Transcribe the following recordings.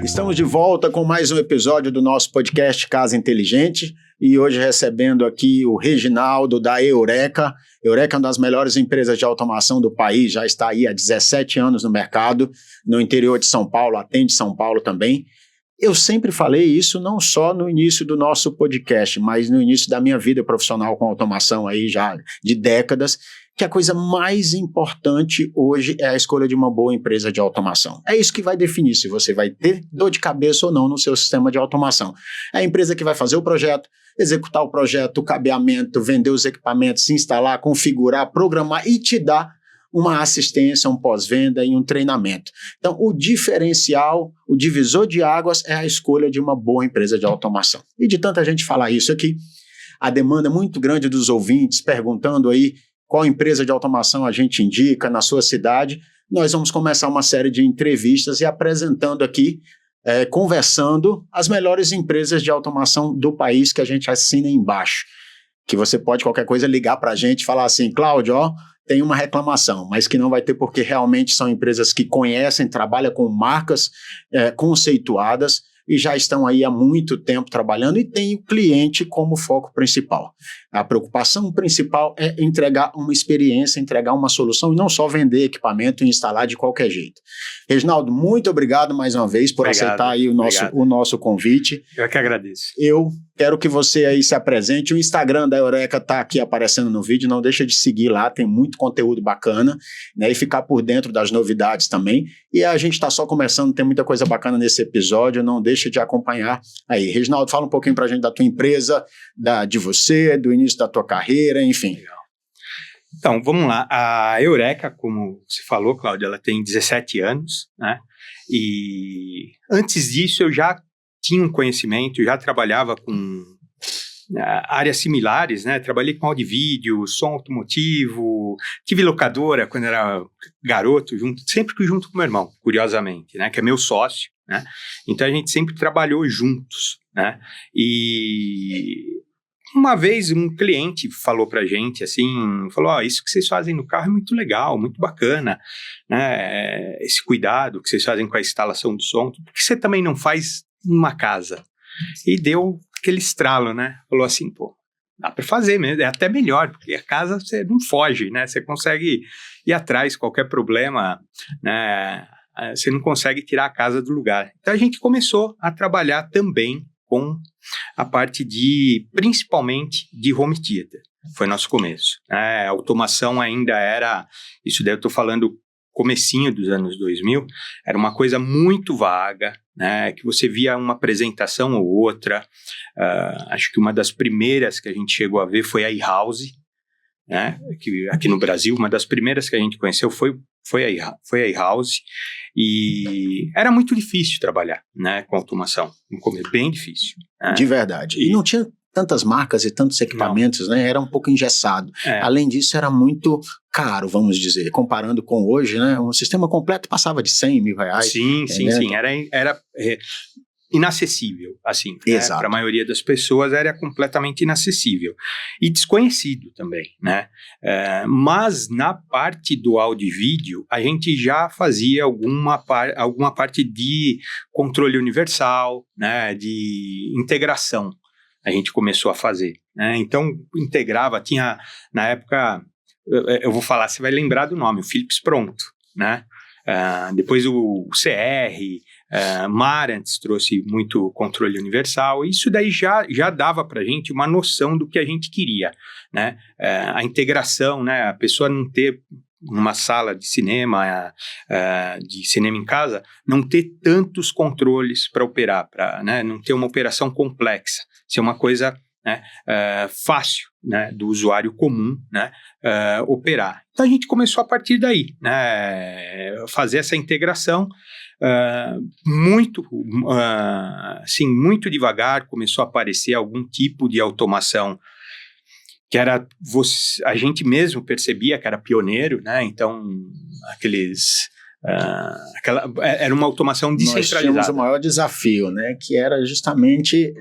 Estamos de volta com mais um episódio do nosso podcast Casa Inteligente e hoje recebendo aqui o Reginaldo da Eureka. Eureka é uma das melhores empresas de automação do país, já está aí há 17 anos no mercado, no interior de São Paulo, atende São Paulo também. Eu sempre falei isso não só no início do nosso podcast, mas no início da minha vida profissional com automação aí já de décadas, que a coisa mais importante hoje é a escolha de uma boa empresa de automação. É isso que vai definir se você vai ter dor de cabeça ou não no seu sistema de automação. É a empresa que vai fazer o projeto, executar o projeto, o cabeamento, vender os equipamentos, instalar, configurar, programar e te dar uma assistência, um pós-venda e um treinamento. Então, o diferencial, o divisor de águas é a escolha de uma boa empresa de automação. E de tanta gente falar isso aqui, a demanda muito grande dos ouvintes perguntando aí qual empresa de automação a gente indica na sua cidade, nós vamos começar uma série de entrevistas e apresentando aqui, conversando as melhores empresas de automação do país que a gente assina embaixo. Que você pode, qualquer coisa, ligar para a gente e falar assim, Cláudio, tem uma reclamação, mas que não vai ter porque realmente são empresas que conhecem, trabalham com marcas conceituadas e já estão aí há muito tempo trabalhando e tem o cliente como foco principal. A preocupação principal é entregar uma experiência, entregar uma solução e não só vender equipamento e instalar de qualquer jeito. Reginaldo, muito obrigado mais uma vez por aceitar aí o nosso convite. Eu que agradeço. Eu quero que você aí se apresente. O Instagram da Eureka está aqui aparecendo no vídeo, não deixa de seguir lá, tem muito conteúdo bacana, né, e ficar por dentro das novidades também. E a gente está só começando, tem muita coisa bacana nesse episódio, não deixa de acompanhar aí. Reginaldo, fala um pouquinho para a gente da tua empresa, de você, do início da tua carreira, enfim. Legal. Então, vamos lá. A Eureka, como você falou, Cláudia, ela tem 17 anos, né? E antes disso eu já tinha um conhecimento, já trabalhava com áreas similares, né? Trabalhei com áudio e vídeo, som automotivo, tive locadora quando era garoto, sempre junto com meu irmão, curiosamente, né? Que é meu sócio, né? Então a gente sempre trabalhou juntos, né? E uma vez um cliente falou pra gente assim, falou, isso que vocês fazem no carro é muito legal, muito bacana, né? Esse cuidado que vocês fazem com a instalação do som, por que você também não faz numa casa? E deu aquele estralo, né? Falou assim, dá pra fazer mesmo, é até melhor, porque a casa você não foge, né? Você consegue ir atrás, qualquer problema, né? Você não consegue tirar a casa do lugar. Então a gente começou a trabalhar também com a parte principalmente de home theater. Foi nosso começo. A automação ainda era, isso daí eu estou falando comecinho dos anos 2000, era uma coisa muito vaga, né, que você via uma apresentação ou outra. Acho que uma das primeiras que a gente chegou a ver foi a iHouse, né, aqui no Brasil, uma das primeiras que a gente conheceu foi a iHouse, e era muito difícil trabalhar, né, com automação, no começo, bem difícil. Né? De verdade. E não tinha tantas marcas e tantos equipamentos, né? Era um pouco engessado. Além disso, era muito caro, vamos dizer, comparando com hoje, né? Um sistema completo passava de 100 mil reais. Sim. Era inacessível, assim, né? Para a maioria das pessoas era completamente inacessível e desconhecido também, né? Mas na parte do áudio e vídeo a gente já fazia alguma parte de controle universal, né? De integração a gente começou a fazer, né? Então integrava, tinha na época, eu vou falar, você vai lembrar do nome, o Philips Pronto, né? Depois o CR, Marantz trouxe muito controle universal, e isso daí já dava para a gente uma noção do que a gente queria, né? A integração, né? A pessoa não ter numa sala de cinema em casa, não ter tantos controles para operar, né? Não ter uma operação complexa, ser uma coisa, né, fácil, né, do usuário comum, né, operar. Então a gente começou a partir daí, né, fazer essa integração muito devagar. Começou a aparecer algum tipo de automação que era, a gente mesmo percebia que era pioneiro, né? Então era uma automação descentralizada. Nós tínhamos o maior desafio, né? Que era justamente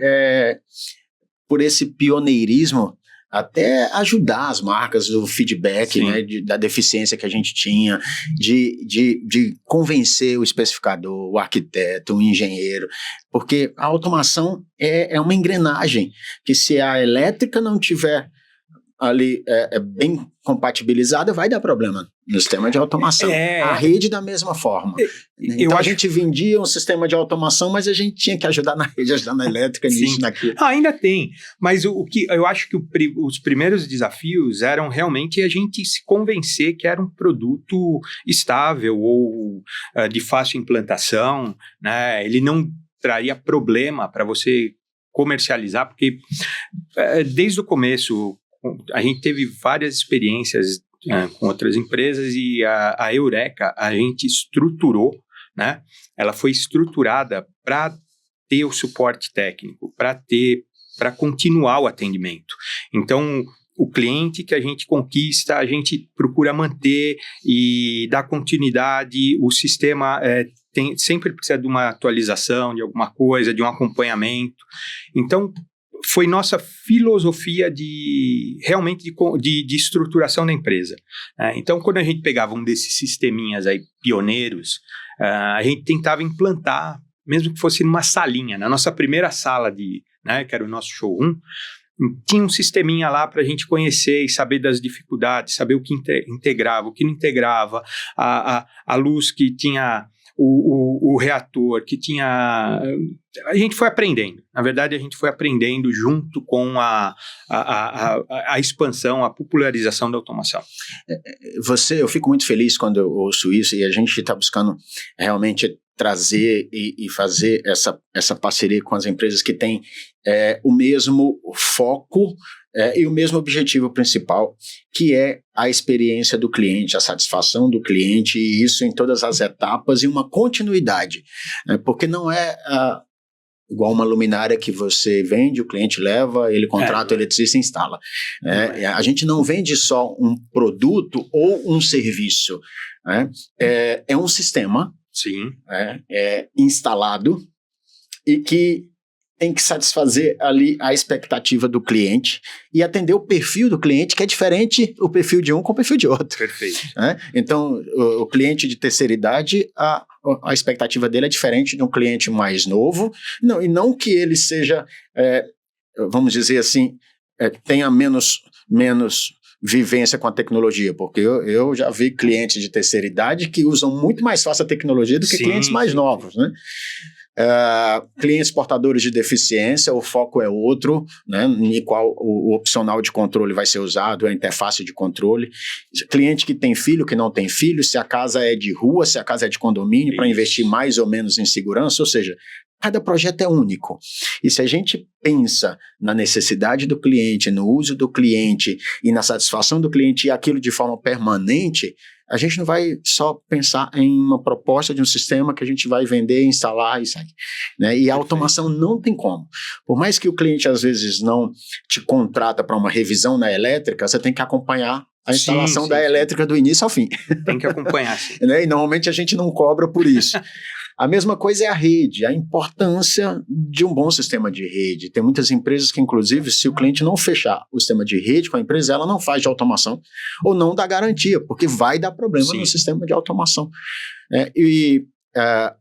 por esse pioneirismo, até ajudar as marcas, o feedback, Sim. né, da deficiência que a gente tinha, de convencer o especificador, o arquiteto, o engenheiro, porque a automação é uma engrenagem, que se a elétrica não tiver ali bem compatibilizada, vai dar problema no sistema de automação. A rede da mesma forma. Então a gente vendia um sistema de automação, mas a gente tinha que ajudar na rede, ajudar na elétrica, nisso, naquilo. Ainda tem, mas o que eu acho que os primeiros desafios eram realmente a gente se convencer que era um produto estável ou de fácil implantação, né? Ele não traria problema para você comercializar, porque desde o começo a gente teve várias experiências com outras empresas e a Eureka a gente estruturou, né? Ela foi estruturada para ter o suporte técnico, para continuar o atendimento. Então, o cliente que a gente conquista, a gente procura manter e dar continuidade. O sistema sempre precisa de uma atualização, de alguma coisa, de um acompanhamento. Então, foi nossa filosofia realmente de estruturação da empresa. Então, quando a gente pegava um desses sisteminhas aí, pioneiros, a gente tentava implantar, mesmo que fosse numa salinha, na nossa primeira sala, que era o nosso showroom, tinha um sisteminha lá para a gente conhecer e saber das dificuldades, saber o que integrava, o que não integrava, a luz que tinha... O reator que tinha... A gente foi aprendendo. Na verdade, a gente foi aprendendo junto com a expansão, a popularização da automação. Eu fico muito feliz quando eu ouço isso, e a gente está buscando realmente trazer e fazer essa parceria com as empresas que têm o mesmo foco e o mesmo objetivo principal, que é a experiência do cliente, a satisfação do cliente, e isso em todas as etapas, e uma continuidade, porque não é igual uma luminária que você vende, o cliente leva, ele contrata o eletricista e instala. A gente não vende só um produto ou um serviço, é um sistema. Sim. Instalado e que tem que satisfazer ali a expectativa do cliente e atender o perfil do cliente, que é diferente o perfil de um com o perfil de outro. Perfeito. Então, o cliente de terceira idade, a expectativa dele é diferente de um cliente mais novo, e não que ele seja, vamos dizer assim, tenha menos vivência com a tecnologia, porque eu já vi clientes de terceira idade que usam muito mais fácil a tecnologia do que clientes mais novos, né? Clientes portadores de deficiência, o foco é outro, né, em qual o opcional de controle vai ser usado, a interface de controle. Cliente que tem filho, que não tem filho, se a casa é de rua, se a casa é de condomínio, para investir mais ou menos em segurança, ou seja, cada projeto é único. E se a gente pensa na necessidade do cliente, no uso do cliente e na satisfação do cliente e aquilo de forma permanente, a gente não vai só pensar em uma proposta de um sistema que a gente vai vender, instalar e sair, né? E a automação não tem como. Por mais que o cliente às vezes não te contrata para uma revisão na elétrica, você tem que acompanhar a instalação da elétrica do início ao fim. Tem que acompanhar, sim. Né? E normalmente a gente não cobra por isso. A mesma coisa é a rede, a importância de um bom sistema de rede. Tem muitas empresas que, inclusive, se o cliente não fechar o sistema de rede com a empresa, ela não faz de automação ou não dá garantia, porque vai dar problema no sistema de automação.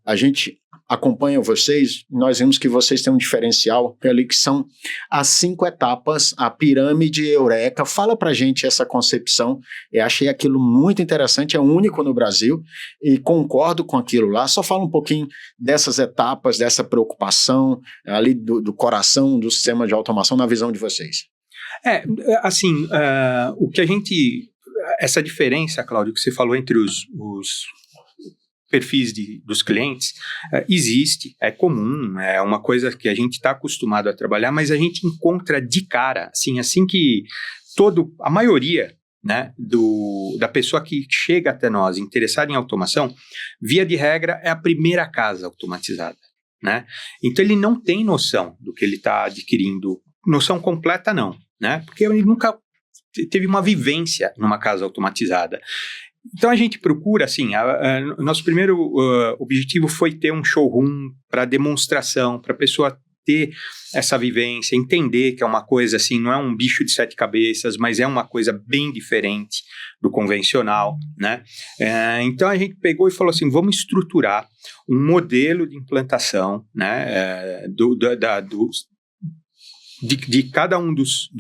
A gente acompanha vocês, nós vimos que vocês têm um diferencial ali que são as 5 etapas, a pirâmide Eureka. Fala pra gente essa concepção, eu achei aquilo muito interessante, é único no Brasil e concordo com aquilo lá. Só fala um pouquinho dessas etapas, dessa preocupação ali do coração do sistema de automação na visão de vocês. O que a gente... Essa diferença, Cláudio, que você falou entre os perfis dos clientes, existe, é comum, é uma coisa que a gente está acostumado a trabalhar, mas a gente encontra de cara, assim que a maioria, né, da pessoa que chega até nós interessada em automação, via de regra, é a primeira casa automatizada, né? Então ele não tem noção do que ele está adquirindo, noção completa não, né? Porque ele nunca teve uma vivência numa casa automatizada. Então a gente procura, nosso primeiro objetivo foi ter um showroom para demonstração, para a pessoa ter essa vivência, entender que é uma coisa assim, não é um bicho de 7 cabeças, mas é uma coisa bem diferente do convencional, né? Então a gente pegou e falou assim, vamos estruturar um modelo de implantação, né, de cada um dos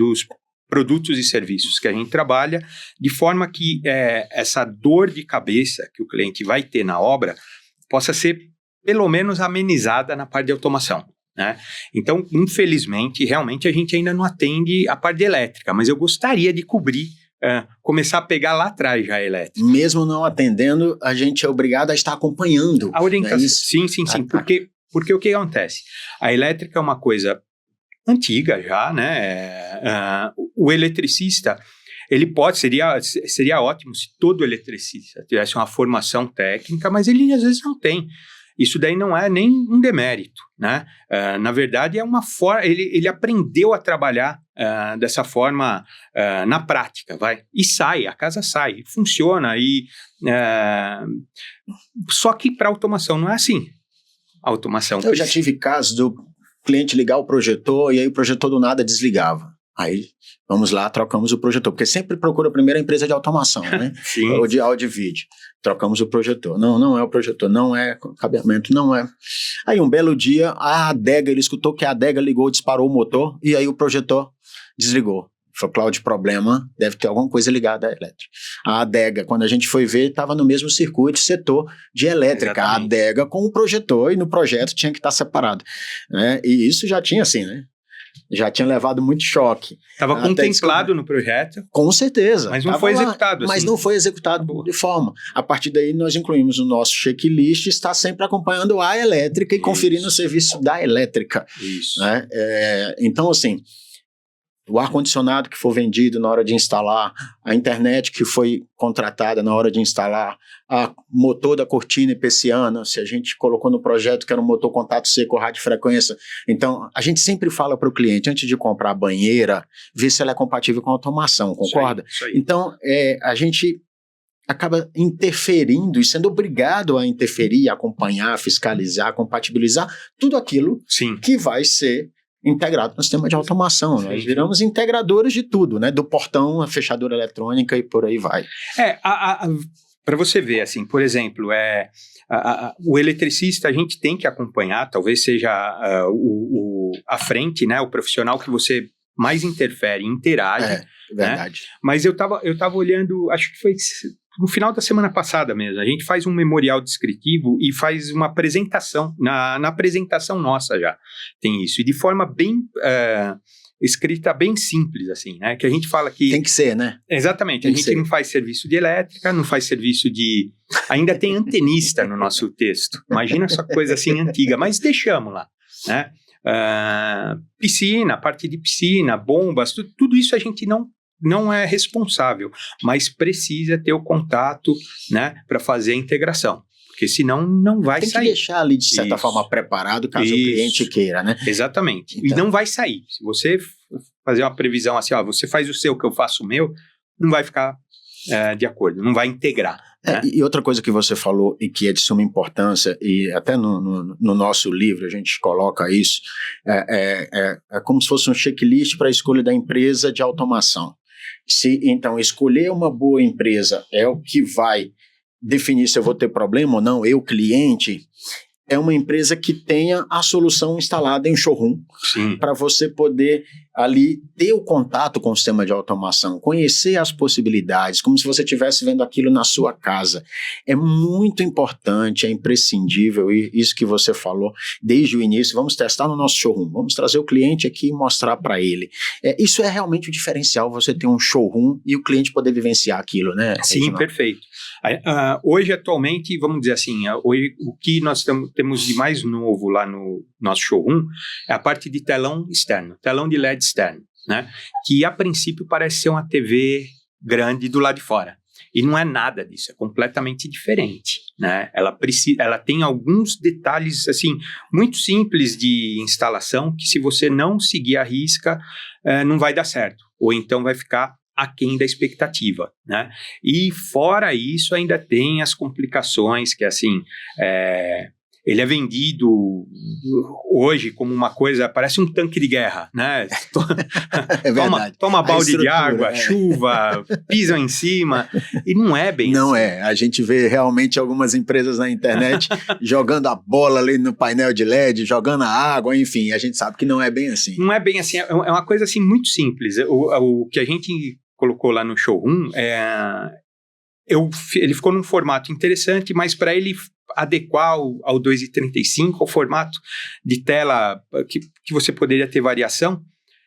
produtos e serviços que a gente trabalha, de forma que essa dor de cabeça que o cliente vai ter na obra possa ser pelo menos amenizada na parte de automação, né? Então, infelizmente, realmente a gente ainda não atende a parte de elétrica, mas eu gostaria de cobrir, começar a pegar lá atrás já a elétrica. Mesmo não atendendo, a gente é obrigado a estar acompanhando. A orientação, sim. Porque o que acontece? A elétrica é uma coisa antiga já, né? O eletricista, ele seria ótimo se todo eletricista tivesse uma formação técnica, mas ele às vezes não tem. Isso daí não é nem um demérito, né? Na verdade, é uma forma. Ele aprendeu a trabalhar dessa forma na prática, e a casa sai, funciona. Só que para automação não é assim. A automação. Eu já tive casos do cliente ligar o projetor e aí o projetor do nada desligava. Aí, vamos lá, trocamos o projetor, porque sempre procura primeiro a empresa de automação, né? Sim. Ou de áudio e vídeo. Trocamos o projetor. Não é o projetor, não é cabeamento, não é. Aí um belo dia, a adega, ele escutou que a adega ligou, disparou o motor e aí o projetor desligou. Falou, Cláudio, problema, deve ter alguma coisa ligada à elétrica. A adega, quando a gente foi ver, estava no mesmo circuito, setor de elétrica. Exatamente. A adega com o projetor e no projeto tinha que estar separado, né? E isso já tinha assim, né? Já tinha levado muito choque. Estava contemplado no projeto. Com certeza. Mas não foi executado. Mas não foi executado de forma. A partir daí, nós incluímos no nosso checklist, está sempre acompanhando a elétrica e conferindo o serviço da elétrica. Isso. Né? Então, assim, o ar-condicionado que for vendido na hora de instalar, a internet que foi contratada na hora de instalar, a motor da cortina e persiana, se a gente colocou no projeto que era um motor contato seco, radiofrequência. Então, a gente sempre fala para o cliente, antes de comprar a banheira, ver se ela é compatível com a automação, concorda? Isso aí. Então, a gente acaba interferindo e sendo obrigado a interferir, acompanhar, fiscalizar, compatibilizar tudo aquilo que vai ser integrado no sistema de automação. Nós viramos integradores de tudo, né? Do portão, a fechadura eletrônica e por aí vai. Para você ver, assim, por exemplo, o eletricista a gente tem que acompanhar, talvez seja a frente, né? O profissional que você mais interfere, interage. Verdade. Né? Mas eu tava olhando, acho que foi no final da semana passada mesmo, a gente faz um memorial descritivo e faz uma apresentação, na apresentação nossa já tem isso, e de forma bem escrita, bem simples, assim, né, que a gente fala que... Tem que ser, né? Exatamente, a gente não faz serviço de elétrica, não faz serviço de... Ainda tem antenista no nosso texto, imagina essa coisa assim antiga, mas deixamos lá, né? Piscina, parte de piscina, bombas, tudo isso a gente não é responsável, mas precisa ter o contato, né, para fazer a integração, porque senão não vai sair. Tem que deixar ali, de certa forma, preparado, caso o cliente queira, né? Exatamente, então. E não vai sair. Se você fazer uma previsão assim, você faz o seu, que eu faço o meu, não vai ficar de acordo, não vai integrar. Né? E outra coisa que você falou e que é de suma importância, e até no nosso livro a gente coloca isso, é como se fosse um checklist para a escolha da empresa de automação. Então, escolher uma boa empresa é o que vai definir se eu vou ter problema ou não, cliente, é uma empresa que tenha a solução instalada em showroom, para você poder ali ter o contato com o sistema de automação, conhecer as possibilidades, como se você estivesse vendo aquilo na sua casa. É muito importante, é imprescindível, e isso que você falou desde o início, vamos testar no nosso showroom, vamos trazer o cliente aqui e mostrar para ele. Isso é realmente o diferencial, você ter um showroom e o cliente poder vivenciar aquilo, né? Sim, Reginaldo? Perfeito. Hoje, atualmente, vamos dizer assim, hoje, o que nós temos de mais novo lá no nosso showroom é a parte de telão externo, telão de LED externo, né? Que a princípio parece ser uma TV grande do lado de fora. E não é nada disso, é completamente diferente, né? Ela tem alguns detalhes assim, muito simples de instalação que, se você não seguir a risca, não vai dar certo. Ou então vai ficar aquém da expectativa, né? E fora isso, ainda tem as complicações que, assim, ele é vendido hoje como uma coisa, parece um tanque de guerra, né? É verdade. Toma balde de água, chuva, pisam em cima, e não é bem não assim. É, a gente vê realmente algumas empresas na internet jogando a bola ali no painel de LED, jogando a água, enfim, a gente sabe que não é bem assim. Não é bem assim, é uma coisa assim muito simples. O que a gente colocou lá no showroom, ele ficou num formato interessante, mas para ele adequar ao 2,35, ao formato de tela que você poderia ter variação,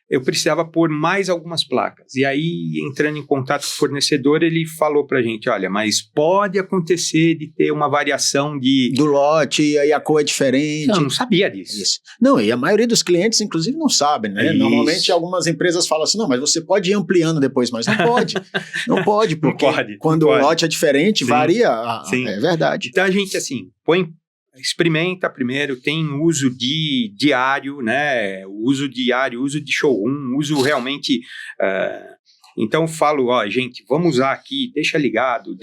eu precisava pôr mais algumas placas. E aí, entrando em contato com o fornecedor, ele falou pra gente, olha, mas pode acontecer de ter uma variação do lote, e aí a cor é diferente. Eu não sabia disso. Isso. Não, e a maioria dos clientes, inclusive, não sabem, né? Isso. Normalmente, algumas empresas falam assim, não, mas você pode ir ampliando depois, mas não pode. Não pode, porque quando o lote é diferente, sim, varia. Sim. É verdade. Então, a gente, assim, experimenta primeiro, tem uso diário, né? Uso diário, uso de showroom, uso realmente. Então eu falo, gente, vamos usar aqui, deixa ligado,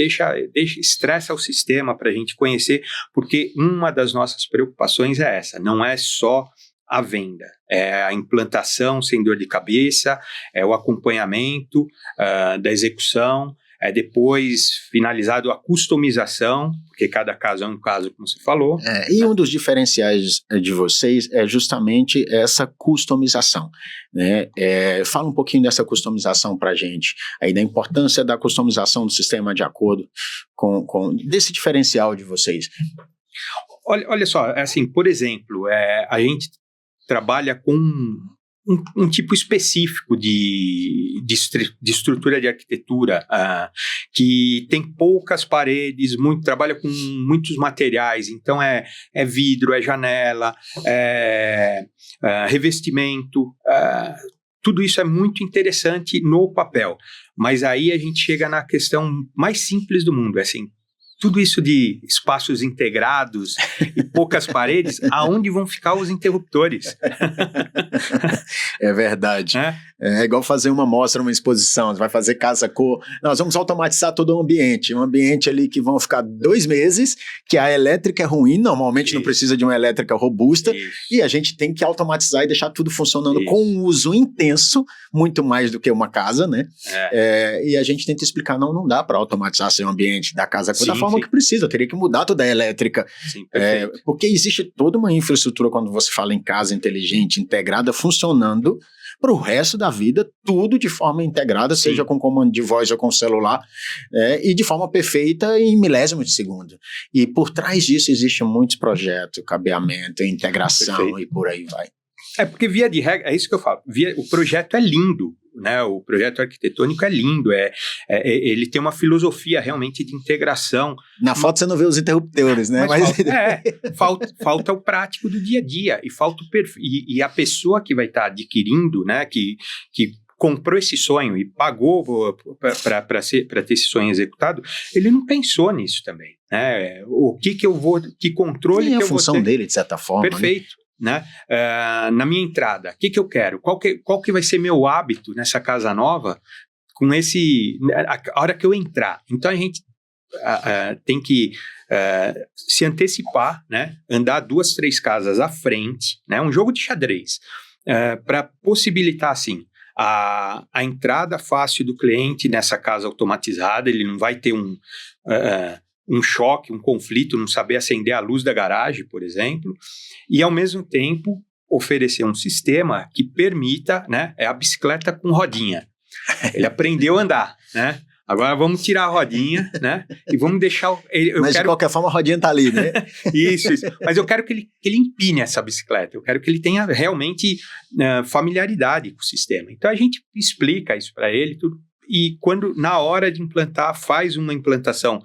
estressa o sistema para a gente conhecer, porque uma das nossas preocupações é essa, não é só a venda, é a implantação sem dor de cabeça, é o acompanhamento da execução, depois finalizado a customização, porque cada caso é um caso, como você falou. E um dos diferenciais de vocês é justamente essa customização, né? Fala um pouquinho dessa customização para a gente, aí da importância da customização do sistema de acordo com desse diferencial de vocês. Olha só, assim, por exemplo, a gente trabalha com um tipo específico de estrutura de arquitetura que tem poucas paredes, trabalha com muitos materiais, então é vidro, é janela, revestimento, tudo isso é muito interessante no papel, mas aí a gente chega na questão mais simples do mundo, assim, tudo isso de espaços integrados e poucas paredes, aonde vão ficar os interruptores? É verdade. É igual fazer uma mostra, uma exposição. Você vai fazer casa-cor. Nós vamos automatizar todo o ambiente. Um ambiente ali que vão ficar 2 meses, que a elétrica é ruim, normalmente isso. Não precisa de uma elétrica robusta, isso. E a gente tem que automatizar e deixar tudo funcionando isso. Com um uso intenso, muito mais do que uma casa, né? E a gente tenta explicar, não dá para automatizar seu ambiente da casa-cor da forma que precisa, teria que mudar toda a elétrica. Sim, porque existe toda uma infraestrutura quando você fala em casa inteligente, integrada, funcionando para o resto da vida, tudo de forma integrada, sim. Seja com comando de voz ou com celular, e de forma perfeita em milésimos de segundo. E por trás disso existem muitos projetos, cabeamento, integração, perfeito. E por aí vai. Porque via de regra, é isso que eu falo, o projeto é lindo, né? O projeto arquitetônico é lindo, ele tem uma filosofia realmente de integração. Na foto você não vê os interruptores, né? Falta o prático do dia a dia, e falta e a pessoa que vai estar adquirindo, né? Que comprou esse sonho e pagou para ter esse sonho executado, ele não pensou nisso também, né? O que eu vou, que controle que eu vou ter. É a função dele, de certa forma. Perfeito. Né? Na minha entrada, o que eu quero? Qual que vai ser meu hábito nessa casa nova com a hora que eu entrar? Então a gente tem que se antecipar, né? Andar 2, 3 casas à frente, né? Um jogo de xadrez, para possibilitar assim a entrada fácil do cliente nessa casa automatizada. Ele não vai ter um choque, um conflito, não saber acender a luz da garagem, por exemplo, e ao mesmo tempo oferecer um sistema que permita, né, a bicicleta com rodinha. Ele aprendeu a andar, né? Agora vamos tirar a rodinha, né? E vamos deixar... de qualquer forma a rodinha tá ali, né? Isso. Mas eu quero que ele empine essa bicicleta. Eu quero que ele tenha realmente familiaridade com o sistema. Então a gente explica isso para ele, tudo. E quando, na hora de implantar, faz uma implantação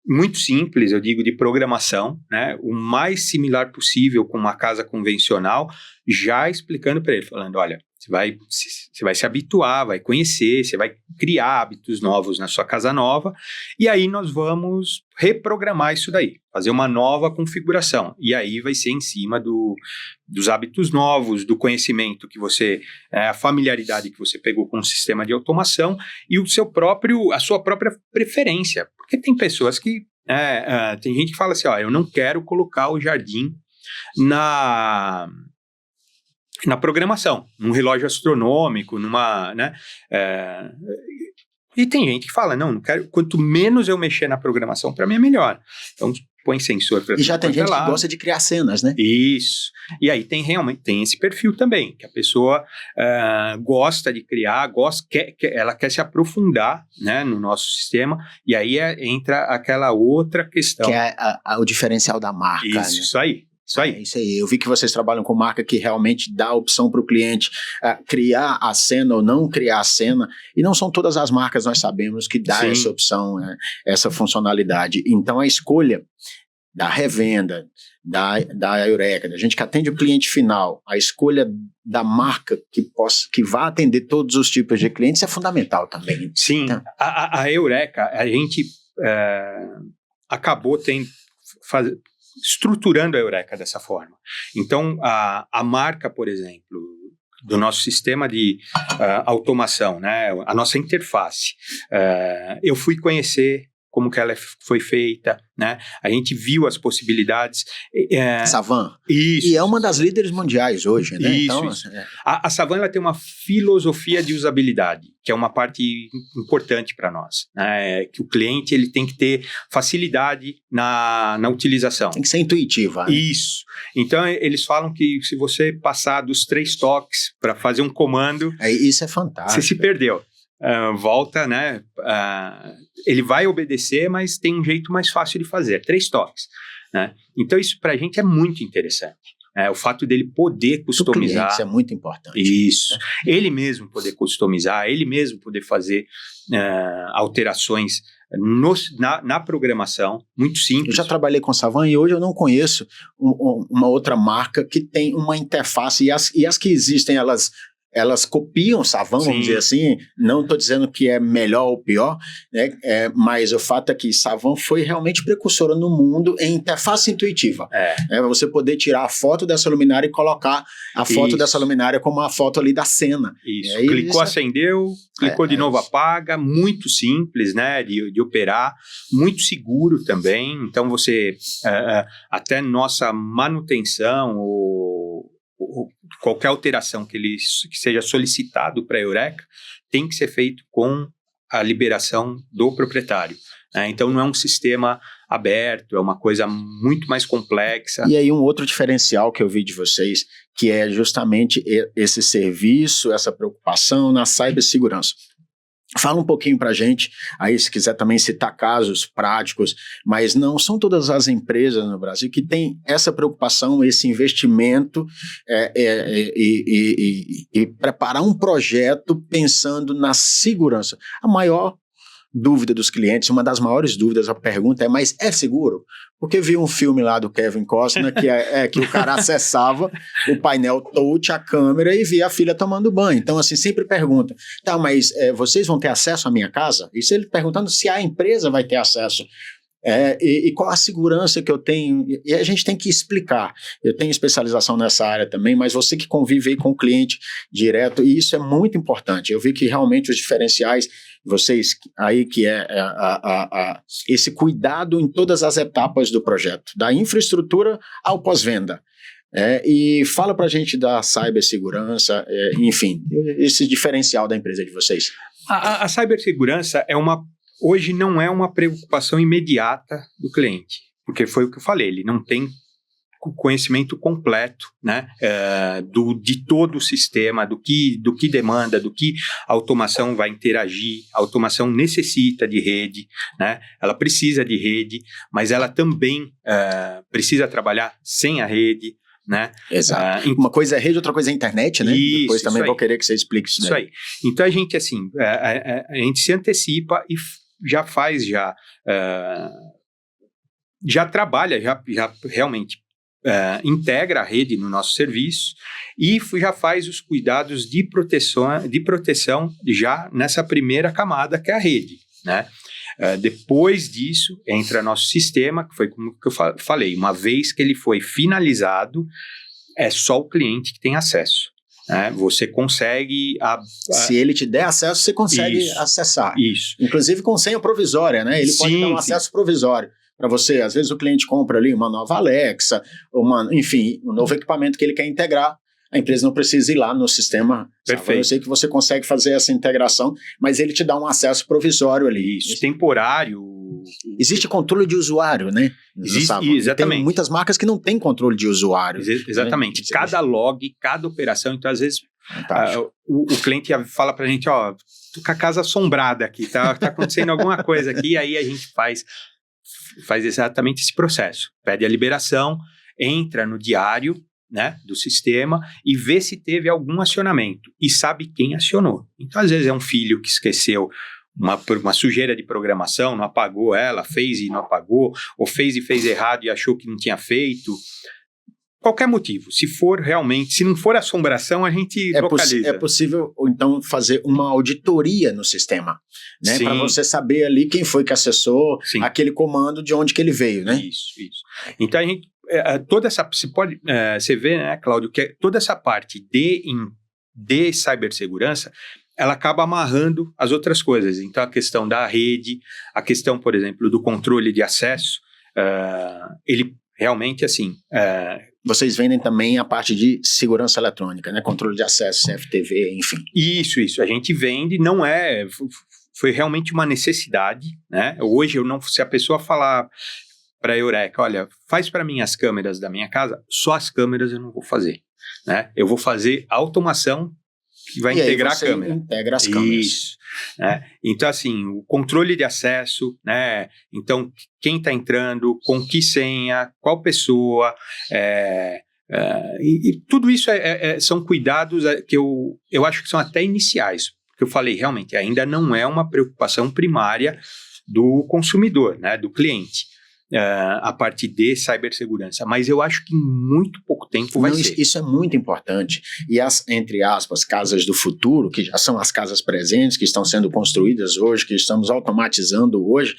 muito simples, eu digo, de programação, né? O mais similar possível com uma casa convencional, já explicando para ele, falando, olha, você vai se habituar, vai conhecer, você vai criar hábitos novos na sua casa nova, e aí nós vamos reprogramar isso daí, fazer uma nova configuração, e aí vai ser em cima dos hábitos novos, do conhecimento que você, a familiaridade que você pegou com o sistema de automação e a sua própria preferência, porque tem pessoas que Tem gente que fala assim, eu não quero colocar o Jardim na programação, num relógio astronômico, né? E tem gente que fala, não quero, quanto menos eu mexer na programação, para mim é melhor. Então, põe sensor para... E já tem gente que gosta de criar cenas, né? Isso. E aí realmente tem esse perfil também, que a pessoa gosta de criar, ela quer se aprofundar, né, no nosso sistema, e aí entra aquela outra questão. Que é o diferencial da marca. Isso aí. Isso aí. Isso aí. Eu vi que vocês trabalham com marca que realmente dá a opção para o cliente criar a cena ou não criar a cena. E não são todas as marcas, nós sabemos, que dá essa opção, essa funcionalidade. Então, a escolha da revenda, da Eureka, da gente que atende o cliente final, a escolha da marca que vá atender todos os tipos de clientes é fundamental também. Sim. Então, a Eureka, a gente acabou estruturando a Eureka dessa forma. Então, a marca, por exemplo, do nosso sistema de automação, né, a nossa interface, eu fui conhecer como que ela foi feita, né? A gente viu as possibilidades. Savan. Isso. E é uma das líderes mundiais hoje, né? Isso. A Savan, ela tem uma filosofia de usabilidade, que é uma parte importante para nós, né? Que o cliente ele tem que ter facilidade na utilização. Tem que ser intuitiva. Né? Isso. Então, eles falam que se você passar dos 3 toques para fazer um comando... Isso é fantástico. Você se perdeu. Volta, né? Ele vai obedecer, mas tem um jeito mais fácil de fazer, 3 toques, né? Então isso pra gente é muito interessante, o fato dele poder customizar. Isso é muito importante. Isso, ele mesmo poder customizar, ele mesmo poder fazer alterações na programação, muito simples. Eu já trabalhei com Savan e hoje eu não conheço uma outra marca que tem uma interface, e as que existem, elas copiam Savan, vamos dizer assim. Não estou dizendo que é melhor ou pior, né? Mas o fato é que Savan foi realmente precursora no mundo em interface intuitiva. Você poder tirar a foto dessa luminária e colocar a foto dessa luminária como a foto ali da cena. Isso. Clicou, acendeu, clicou de novo, apaga. Muito simples, né, de operar, muito seguro também. Então você, até nossa manutenção ou qualquer alteração que seja solicitado para a Eureka tem que ser feito com a liberação do proprietário. Então não é um sistema aberto, é uma coisa muito mais complexa. E aí um outro diferencial que eu vi de vocês, que é justamente esse serviço, essa preocupação na cibersegurança. Fala um pouquinho para a gente, aí se quiser também citar casos práticos, mas não são todas as empresas no Brasil que têm essa preocupação, esse investimento e preparar um projeto pensando na segurança. A maior dúvida dos clientes, uma das maiores dúvidas, a pergunta é, mas é seguro? Porque vi um filme lá do Kevin Costner que o cara acessava o painel touch, a câmera, e via a filha tomando banho. Então, assim, sempre pergunta, tá, mas vocês vão ter acesso à minha casa? Isso ele perguntando se a empresa vai ter acesso. E qual a segurança que eu tenho, e a gente tem que explicar. Eu tenho especialização nessa área também, mas você que convive aí com o cliente direto, e isso é muito importante. Eu vi que realmente os diferenciais, vocês aí que esse cuidado em todas as etapas do projeto, da infraestrutura ao pós-venda. E fala pra gente da cibersegurança, enfim, esse diferencial da empresa de vocês. A cibersegurança hoje não é uma preocupação imediata do cliente, porque foi o que eu falei, ele não tem o conhecimento completo, né, de todo o sistema, do que demanda, do que a automação vai interagir. A automação necessita de rede, né, ela precisa de rede, mas ela também precisa trabalhar sem a rede, né? Exato. Uma coisa é rede, outra coisa é internet, né? Isso, depois também vou querer que você explique isso daí. Aí. Então a gente, assim, a gente se antecipa e já trabalha, já realmente integra a rede no nosso serviço e já faz os cuidados de proteção já nessa primeira camada que é a rede, né? Depois disso, entra nosso sistema, que foi como que eu falei, uma vez que ele foi finalizado, é só o cliente que tem acesso. Você consegue... Se ele te der acesso, você consegue acessar. Isso. Inclusive com senha provisória, né? Ele pode dar um acesso provisório. para você. Às vezes o cliente compra ali uma nova Alexa, enfim, um novo equipamento que ele quer integrar. A empresa não precisa ir lá no sistema. Perfeito. Eu sei que você consegue fazer essa integração, mas ele te dá um acesso provisório ali. Isso, temporário. Existe controle de usuário, né? Exatamente. Tem muitas marcas que não têm controle de usuário. Exatamente. Né? Cada log, cada operação. Então, às vezes, o cliente fala pra gente, ó, tô com a casa assombrada aqui, tá acontecendo alguma coisa aqui, aí a gente faz exatamente esse processo. Pede a liberação, entra no diário, né, do sistema e vê se teve algum acionamento e sabe quem acionou. Então, às vezes é um filho que esqueceu uma sujeira de programação, não apagou ela, fez e não apagou, ou fez e fez errado e achou que não tinha feito. Qualquer motivo. Se não for assombração, a gente localiza. É possível, então, fazer uma auditoria no sistema, né? Para você saber ali quem foi que acessou aquele comando, de onde que ele veio, né? Isso. Então, a gente, você vê, né, Cláudio, que toda essa parte de cibersegurança, ela acaba amarrando as outras coisas. Então, a questão da rede, a questão, por exemplo, do controle de acesso, ele realmente, assim... Vocês vendem também a parte de segurança eletrônica, né? Controle de acesso, CFTV, enfim. Isso. A gente vende, não é... Foi realmente uma necessidade, né? Hoje, se a pessoa falar para a Eureka, olha, faz para mim as câmeras da minha casa, só as câmeras eu não vou fazer, né? Eu vou fazer a automação que vai integrar a câmera. Integra as câmeras. Isso. Né? Então, assim, o controle de acesso, né? Então, quem está entrando, com que senha, qual pessoa, e tudo isso são cuidados que eu acho que são até iniciais, porque eu falei, realmente, ainda não é uma preocupação primária do consumidor, né? Do cliente. A parte de cibersegurança, mas eu acho que em muito pouco tempo vai ser. Isso é muito importante, e as, entre aspas, casas do futuro, que já são as casas presentes, que estão sendo construídas hoje, que estamos automatizando hoje,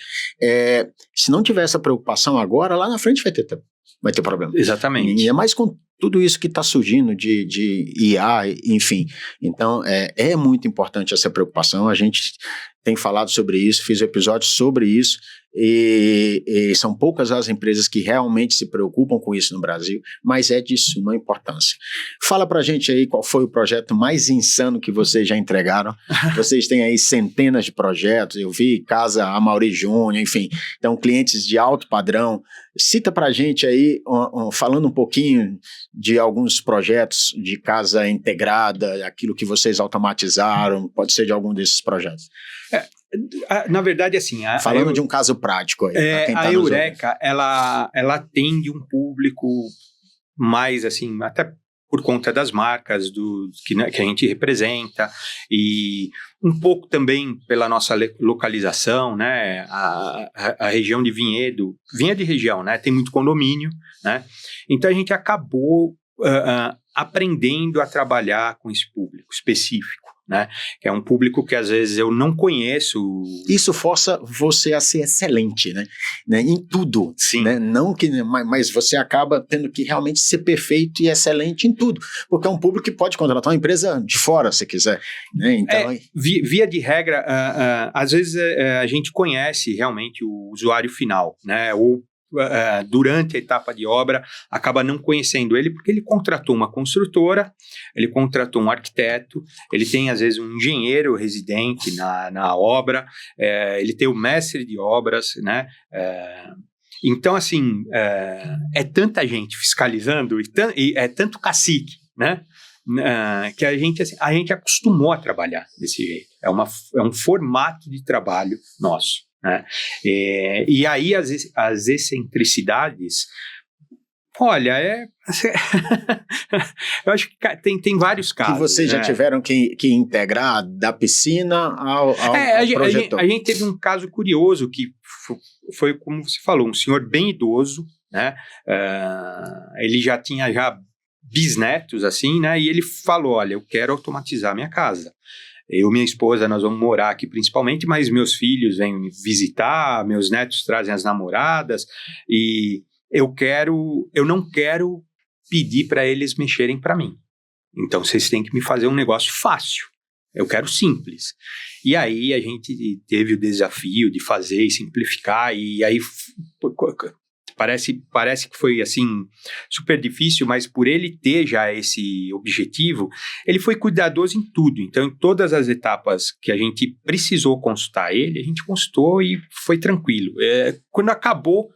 se não tiver essa preocupação agora, lá na frente vai ter problema. Exatamente. E é mais com tudo isso que está surgindo de IA, enfim. Então, é muito importante essa preocupação. A gente tem falado sobre isso, fiz episódios sobre isso, e são poucas as empresas que realmente se preocupam com isso no Brasil, mas é de suma importância. Fala pra gente aí qual foi o projeto mais insano que vocês já entregaram. Vocês têm aí centenas de projetos, eu vi Casa Amaury Júnior, enfim, então clientes de alto padrão. Cita pra gente aí, falando um pouquinho de alguns projetos de casa integrada, aquilo que vocês automatizaram, pode ser de algum desses projetos. Na verdade, assim... Falando de um caso prático aí. A Eureka, ela atende um público mais, assim, até por conta das marcas que a gente representa, e um pouco também pela nossa localização, né? A região de Vinhedo região, né? Tem muito condomínio, né? Então a gente acabou aprendendo a trabalhar com esse público específico, né? Que é um público que às vezes eu não conheço. Isso força você a ser excelente, né? Em tudo. Sim. Né? Não que, mas você acaba tendo que realmente ser perfeito e excelente em tudo, porque é um público que pode contratar uma empresa de fora, se quiser. Né? Então, via de regra, às vezes a gente conhece realmente o usuário final, né? Ou durante a etapa de obra, acaba não conhecendo ele, porque ele contratou uma construtora, ele contratou um arquiteto, ele tem às vezes um engenheiro residente na obra, ele tem o mestre de obras, né? Então, assim, é tanta gente fiscalizando e é tanto cacique, né? Que a gente acostumou a trabalhar desse jeito. É um formato de trabalho nosso. Né? E aí as excentricidades, olha, eu acho que tem vários casos. Que vocês já tiveram que integrar da piscina ao projetor. A gente teve um caso curioso que foi como você falou, um senhor bem idoso, né? Ele já tinha bisnetos assim, né? E ele falou, olha, eu quero automatizar minha casa. Eu e minha esposa, nós vamos morar aqui principalmente, mas meus filhos vêm me visitar, meus netos trazem as namoradas, e eu não quero pedir para eles mexerem para mim. Então, vocês têm que me fazer um negócio fácil. Eu quero simples. E aí, a gente teve o desafio de fazer e simplificar, e aí, Parece que foi, assim, super difícil, mas por ele ter já esse objetivo, ele foi cuidadoso em tudo. Então, em todas as etapas que a gente precisou consultar ele, a gente consultou e foi tranquilo. Quando acabou,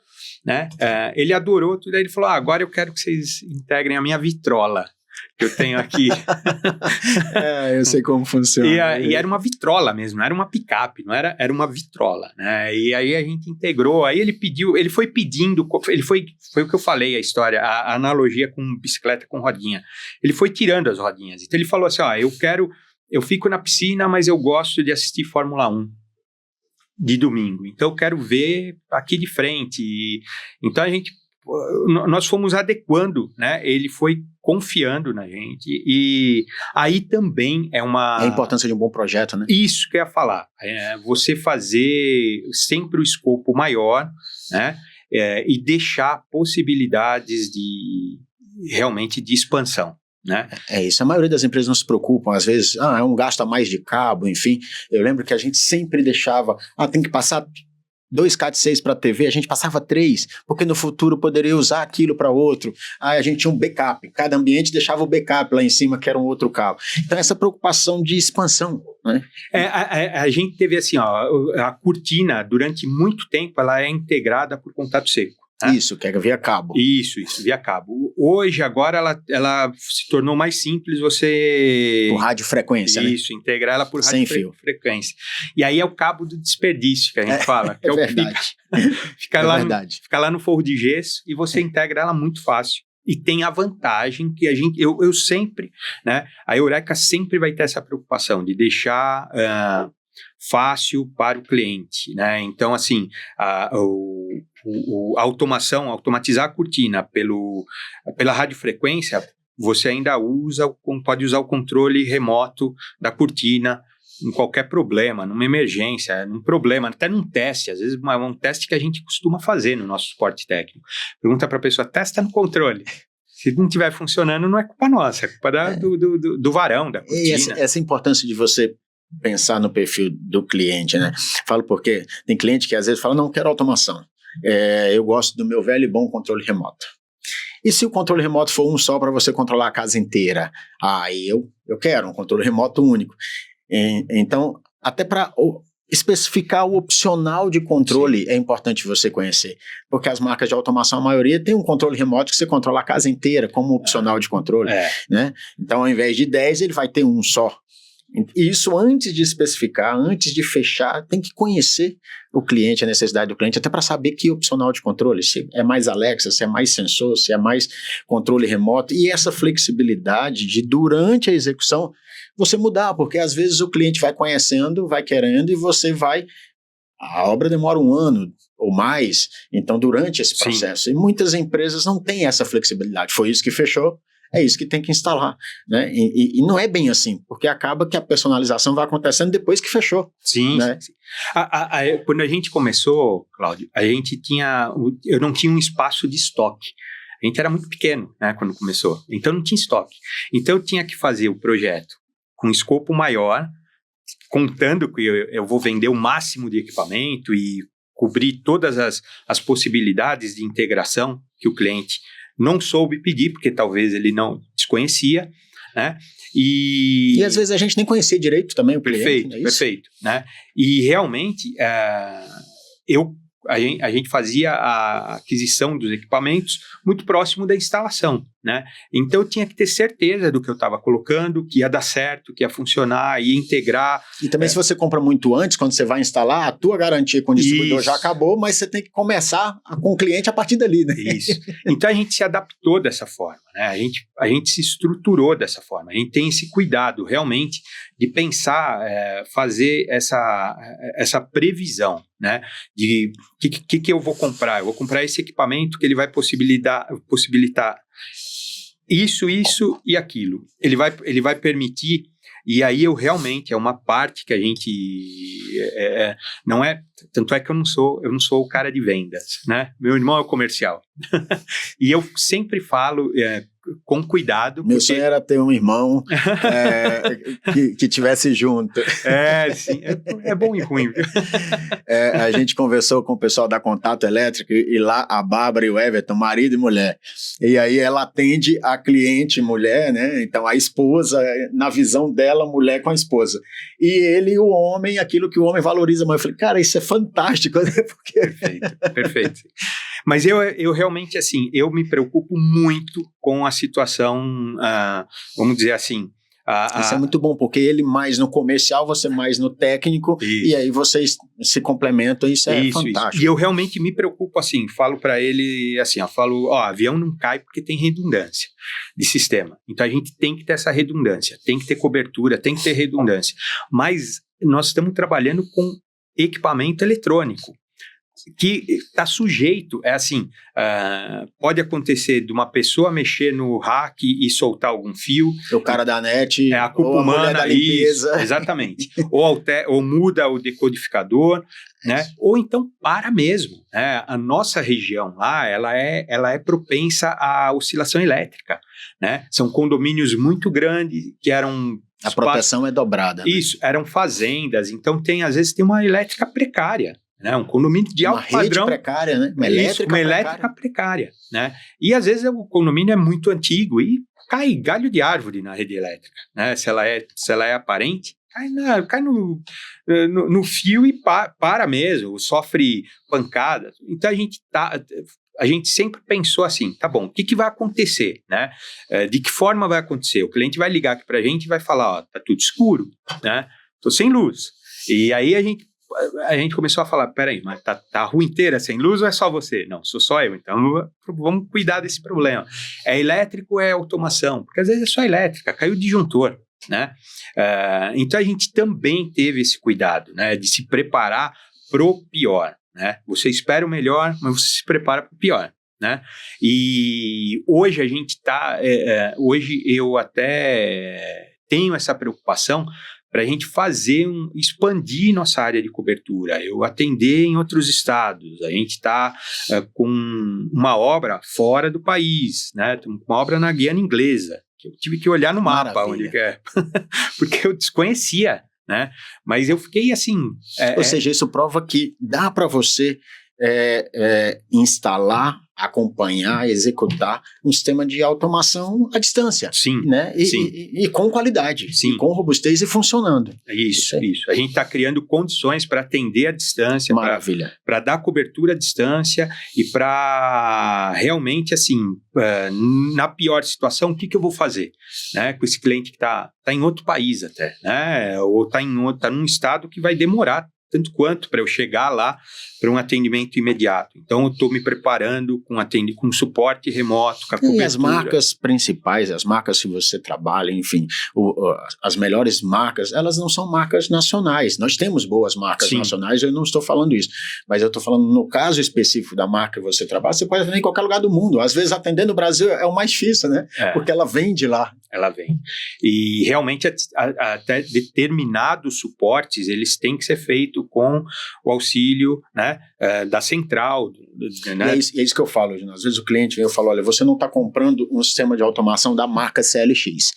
né, ele adorou tudo, aí ele falou, agora eu quero que vocês integrem a minha vitrola, que eu tenho aqui. Eu sei como funciona. E era uma vitrola mesmo, não era uma picape, era uma vitrola, né? E aí a gente integrou, aí ele foi pedindo, foi o que eu falei, a história, a analogia com bicicleta com rodinha. Ele foi tirando as rodinhas. Então ele falou assim, eu fico na piscina, mas eu gosto de assistir Fórmula 1 de domingo, então eu quero ver aqui de frente. Então nós fomos adequando, né? Ele foi confiando na gente, e aí também é a importância de um bom projeto, né? Isso que eu ia falar, você fazer sempre o escopo maior, né? E deixar possibilidades realmente de expansão, né? É isso, a maioria das empresas não se preocupam, às vezes, é um gasto a mais de cabo, enfim. Eu lembro que a gente sempre deixava, tem que passar 2K de 6 para a TV, a gente passava 3, porque no futuro poderia usar aquilo para outro. Aí a gente tinha um backup, cada ambiente deixava o backup lá em cima, que era um outro cabo. Então essa preocupação de expansão, né? A gente teve assim, a cortina, durante muito tempo, ela é integrada por contato seco. Isso, que é via cabo. Isso, via cabo. Hoje, agora, ela se tornou mais simples, você... Por radiofrequência, né? Isso, integrar ela por sem fio. Frequência. E aí é o cabo do desperdício que a gente fala. Que é verdade. Fica lá no forro de gesso e você integra ela muito fácil. E tem a vantagem que eu sempre, né? A Eureka sempre vai ter essa preocupação de deixar... fácil para o cliente, né? Então, assim, a automatizar a cortina pela radiofrequência, você ainda pode usar o controle remoto da cortina em qualquer problema, numa emergência, num problema, até num teste, às vezes um teste que a gente costuma fazer no nosso suporte técnico. Pergunta para a pessoa, testa no controle. Se não estiver funcionando, não é culpa nossa, é culpa do varão, da cortina. E essa importância de você pensar no perfil do cliente, né? Falo porque tem cliente que às vezes fala, não, quero automação. Eu gosto do meu velho e bom controle remoto. E se o controle remoto for um só para você controlar a casa inteira? Eu quero um controle remoto único. Então, até para especificar o opcional de controle, é importante você conhecer, porque as marcas de automação, a maioria tem um controle remoto que você controla a casa inteira como opcional de controle, né? Então, ao invés de 10, ele vai ter um só. E isso, antes de especificar, antes de fechar, tem que conhecer o cliente, a necessidade do cliente, até para saber que opcional de controle, se é mais Alexa, se é mais sensor, se é mais controle remoto, e essa flexibilidade de, durante a execução, você mudar, porque às vezes o cliente vai conhecendo, vai querendo, e a obra demora 1 ano ou mais, então durante esse processo, e muitas empresas não têm essa flexibilidade, foi isso que fechou, é isso que tem que instalar, né? E não é bem assim, porque acaba que a personalização vai acontecendo depois que fechou. Sim, né? Sim. Quando a gente começou, Cláudio, eu não tinha um espaço de estoque. A gente era muito pequeno, né, quando começou, então não tinha estoque. Então eu tinha que fazer o projeto com escopo maior, contando que eu vou vender o máximo de equipamento e cobrir todas as possibilidades de integração que o cliente não soube pedir, porque talvez ele não desconhecia, né? E às vezes a gente nem conhecia direito também o cliente. Perfeito, né? E realmente a gente fazia a aquisição dos equipamentos muito próximo da instalação, né? Então eu tinha que ter certeza do que eu estava colocando, que ia dar certo, que ia funcionar, ia integrar. E também se você compra muito antes, quando você vai instalar, a tua garantia com o distribuidor já acabou, mas você tem que começar com o cliente a partir dali, né? Isso. Então a gente se adaptou dessa forma, né? A gente se estruturou dessa forma, a gente tem esse cuidado realmente de pensar, fazer essa previsão, né? De que eu vou comprar? Eu vou comprar esse equipamento que ele vai possibilitar isso e aquilo. Ele vai permitir, e aí eu realmente, é uma parte que a gente não é, tanto é que eu não sou o cara de vendas, né? Meu irmão é o comercial. E eu sempre falo com cuidado. Meu sonho era ter um irmão que tivesse junto. Sim, é bom e ruim. Viu? A gente conversou com o pessoal da Contato Elétrico e lá a Bárbara e o Everton, marido e mulher. E aí ela atende a cliente mulher, né? Então a esposa, na visão dela, mulher com a esposa. E ele, o homem, aquilo que o homem valoriza. Mas eu falei, cara, isso é fantástico. Porque... Perfeito. Mas eu realmente, assim, eu me preocupo muito com a situação, vamos dizer assim... Isso é muito bom, porque ele mais no comercial, você mais no técnico, e aí vocês se complementam, isso é fantástico. E eu realmente me preocupo, assim, falo para ele, assim, avião não cai porque tem redundância de sistema. Então a gente tem que ter essa redundância, tem que ter cobertura, tem que ter redundância. Mas nós estamos trabalhando com equipamento eletrônico, que está sujeito, pode acontecer de uma pessoa mexer no rack e soltar algum fio. O cara da net, a culpa humana, da limpeza. Isso, exatamente. ou muda o decodificador, né? Ou então para mesmo. Né? A nossa região lá, ela é propensa à oscilação elétrica. Né? São condomínios muito grandes que eram... A proteção é dobrada. Isso, né? Eram fazendas, então às vezes tem uma elétrica precária. Né, um condomínio de alto padrão. Uma rede precária, né? Uma elétrica precária. Né? E às vezes o condomínio é muito antigo e cai galho de árvore na rede elétrica. Né? Se ela é aparente, cai no fio e para mesmo, sofre pancadas. Então a gente sempre pensou assim, tá bom, o que vai acontecer? Né? De que forma vai acontecer? O cliente vai ligar aqui para a gente e vai falar, tá tudo escuro, né? Tô sem luz. E aí a gente começou a falar, peraí, mas tá a rua inteira sem luz ou é só você? Não, sou só eu, então vamos cuidar desse problema. É elétrico ou é automação? Porque às vezes é só elétrica, caiu o disjuntor, né? Então a gente também teve esse cuidado, né, de se preparar pro pior, né? Você espera o melhor, mas você se prepara pro pior, né? E hoje a gente hoje eu até tenho essa preocupação para a gente expandir nossa área de cobertura, eu atender em outros estados. A gente está com uma obra fora do país, né? Uma obra na Guiana Inglesa, que eu tive que olhar no mapa. Maravilha. Onde que é, porque eu desconhecia, né? Mas eu fiquei assim... Ou seja, isso prova que dá para você instalar, acompanhar, executar um sistema de automação à distância. Sim. Né? Sim. E com qualidade, sim, e com robustez e funcionando. Isso. A gente está criando condições para atender à distância, para dar cobertura à distância e para realmente, assim, na pior situação, o que eu vou fazer? Né? Com esse cliente que está em outro país até, né? Ou está num estado que vai demorar tanto quanto para eu chegar lá para um atendimento imediato. Então, eu estou me preparando com suporte remoto, com a cobertura. E as marcas principais, as marcas que você trabalha, enfim, as melhores marcas, elas não são marcas nacionais. Nós temos boas marcas nacionais, eu não estou falando isso, mas eu estou falando no caso específico da marca que você trabalha, você pode atender em qualquer lugar do mundo. Às vezes, atender no Brasil é o mais difícil, né? Porque ela vem de lá. Ela vem. E realmente até determinados suportes, eles têm que ser feitos com o auxílio, né, da central. Né? E é isso que eu falo, Gino. Às vezes o cliente vem e fala, olha, você não está comprando um sistema de automação da marca CLX.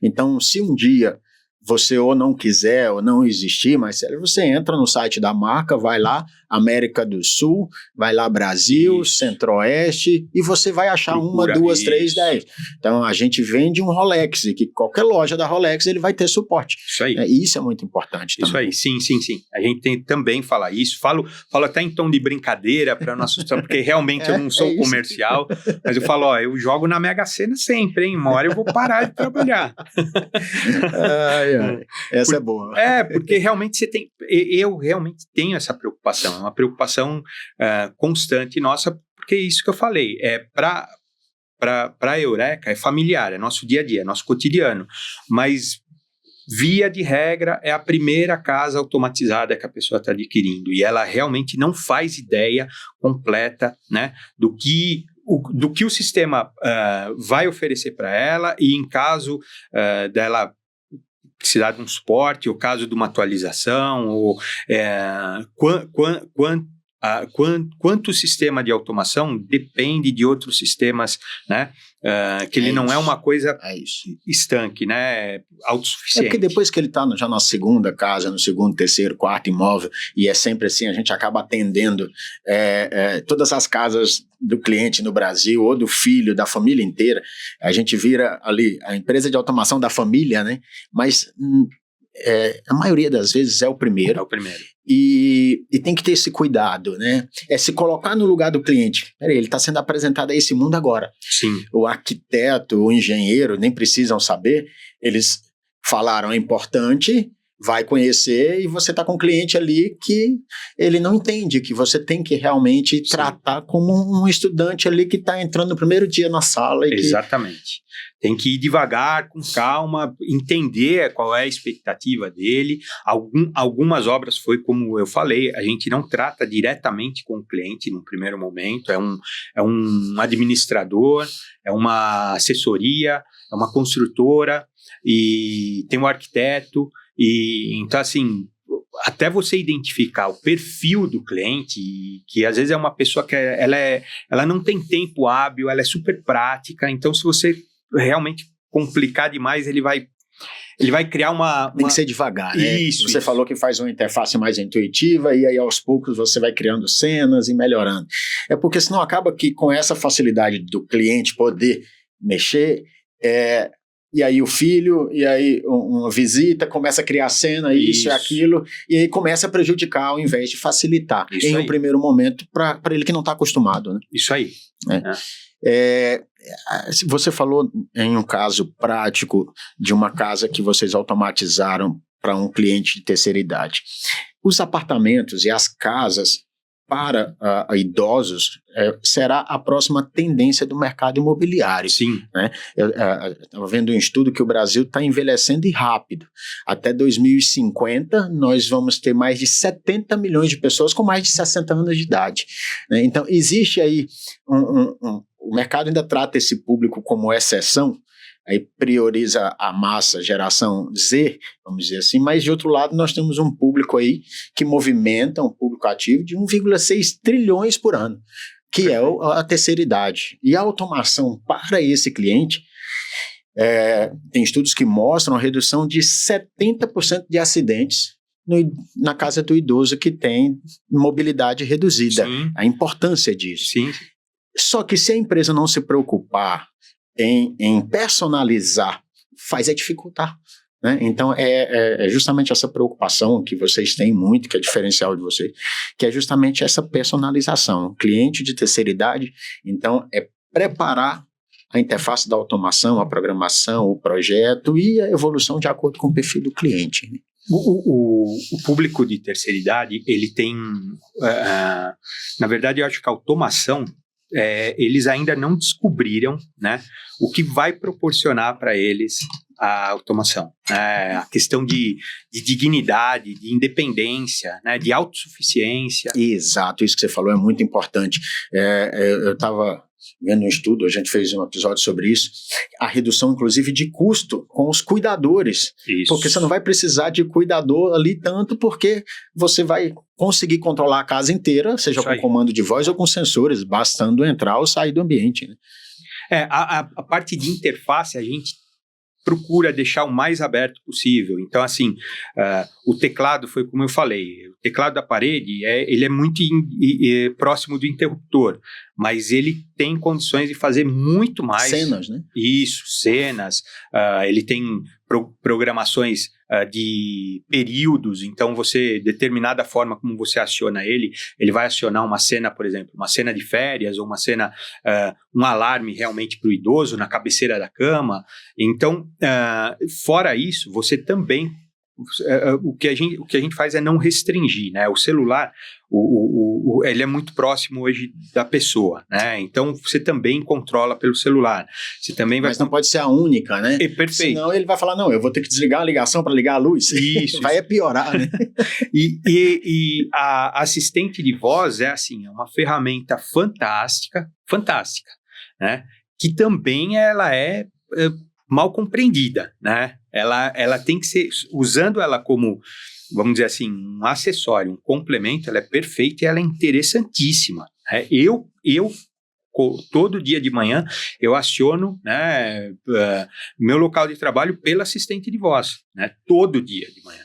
Então, se um dia você ou não quiser ou não existir, mas você entra no site da marca, vai lá, América do Sul, vai lá Brasil, Centro-Oeste, e você vai achar Procura 1, 2, 3, 10. Então a gente vende um Rolex, e que qualquer loja da Rolex ele vai ter suporte. Isso aí. E isso é muito importante também. Isso aí, sim. A gente tem também falar isso, falo até em tom de brincadeira para não assustar, porque realmente eu não sou comercial, mas eu falo, eu jogo na Mega Sena sempre, hein? Uma hora eu vou parar de trabalhar. Essa é boa. Porque realmente eu realmente tenho essa preocupação, é uma preocupação constante nossa, porque é isso que eu falei, para a Eureka é familiar, é nosso dia a dia, é nosso cotidiano, mas via de regra é a primeira casa automatizada que a pessoa está adquirindo, e ela realmente não faz ideia completa, né, do que o sistema vai oferecer para ela, e em caso dela precisar de um suporte, ou caso de uma atualização, ou quanto o sistema de automação depende de outros sistemas, né? Que ele não é uma coisa estanque, né? Autossuficiente. É porque depois que ele está já na segunda casa, no segundo, terceiro, quarto imóvel, e é sempre assim, a gente acaba atendendo todas as casas do cliente no Brasil, ou do filho, da família inteira, a gente vira ali a empresa de automação da família, né? Mas a maioria das vezes é o primeiro. É o primeiro. E tem que ter esse cuidado, né? É se colocar no lugar do cliente. Peraí, ele está sendo apresentado a esse mundo agora. Sim. O arquiteto, o engenheiro, nem precisam saber. Eles falaram, é importante, vai conhecer, e você está com um cliente ali que ele não entende, que você tem que realmente tratar como um estudante ali que está entrando no primeiro dia na sala. Exatamente. Tem que ir devagar, com calma, entender qual é a expectativa dele. Algumas obras foi como eu falei, a gente não trata diretamente com o cliente no primeiro momento, é um administrador, é uma assessoria, é uma construtora, e tem um arquiteto, e então assim, até você identificar o perfil do cliente, que às vezes é uma pessoa que ela não tem tempo hábil, ela é super prática, então se você realmente complicar demais, ele vai criar uma... Tem que ser devagar, né? Você falou que faz uma interface mais intuitiva, e aí aos poucos você vai criando cenas e melhorando. É porque senão acaba que com essa facilidade do cliente poder mexer, e aí o filho, e aí uma visita, começa a criar cena, isso e aquilo, e aí começa a prejudicar ao invés de facilitar. Em um primeiro momento, para ele que não está acostumado, né? Isso aí. Você falou em um caso prático de uma casa que vocês automatizaram para um cliente de terceira idade. Os apartamentos e as casas para idosos será a próxima tendência do mercado imobiliário. Sim. Né? Eu estava vendo um estudo que o Brasil está envelhecendo e rápido. Até 2050, nós vamos ter mais de 70 milhões de pessoas com mais de 60 anos de idade. Né? Então, existe aí o mercado ainda trata esse público como exceção, aí prioriza a massa, geração Z, vamos dizer assim, mas de outro lado nós temos um público aí que movimenta, um público ativo de 1,6 trilhões por ano, que é a terceira idade. E a automação para esse cliente, tem estudos que mostram a redução de 70% de acidentes na casa do idoso que tem mobilidade reduzida. Sim. A importância disso. Sim. Só que se a empresa não se preocupar em personalizar, faz dificultar. Né? Então, é justamente essa preocupação que vocês têm muito, que é diferencial de vocês, que é justamente essa personalização. Cliente de terceira idade, então, é preparar a interface da automação, a programação, o projeto e a evolução de acordo com o perfil do cliente. Né? O público de terceira idade, ele tem... na verdade, eu acho que a automação... eles ainda não descobriram, né, o que vai proporcionar para eles a automação. A questão de dignidade, de independência, né, de autossuficiência. Exato, isso que você falou é muito importante. Eu estava vendo um estudo, a gente fez um episódio sobre isso, a redução, inclusive, de custo com os cuidadores. Isso. Porque você não vai precisar de cuidador ali tanto, porque você vai conseguir controlar a casa inteira, seja com comando de voz ou com sensores, bastando entrar ou sair do ambiente. Né? A parte de interface a gente procura deixar o mais aberto possível. Então, assim, o teclado foi como eu falei, o teclado da parede, ele é muito próximo do interruptor, mas ele tem condições de fazer muito mais. Cenas, né? Isso, cenas. Ele tem programações de períodos, então você, determinada forma como você aciona ele vai acionar uma cena, por exemplo, uma cena de férias, ou uma cena, um alarme realmente para o idoso na cabeceira da cama. Então, fora isso, você também, o que a gente faz é não restringir, né? O celular, ele é muito próximo hoje da pessoa, né? Então você também controla pelo celular. Você também vai... Mas não pode ser a única, né? Perfeito. Senão ele vai falar, não, eu vou ter que desligar a ligação para ligar a luz. Isso. Vai piorar, né? E a assistente de voz é uma ferramenta fantástica, né? Que também ela é mal compreendida, né? Ela tem que ser, usando ela como vamos dizer assim, um acessório, um complemento, ela é perfeita e ela é interessantíssima. Todo dia de manhã eu aciono, né, meu local de trabalho pelo assistente de voz, né, todo dia de manhã.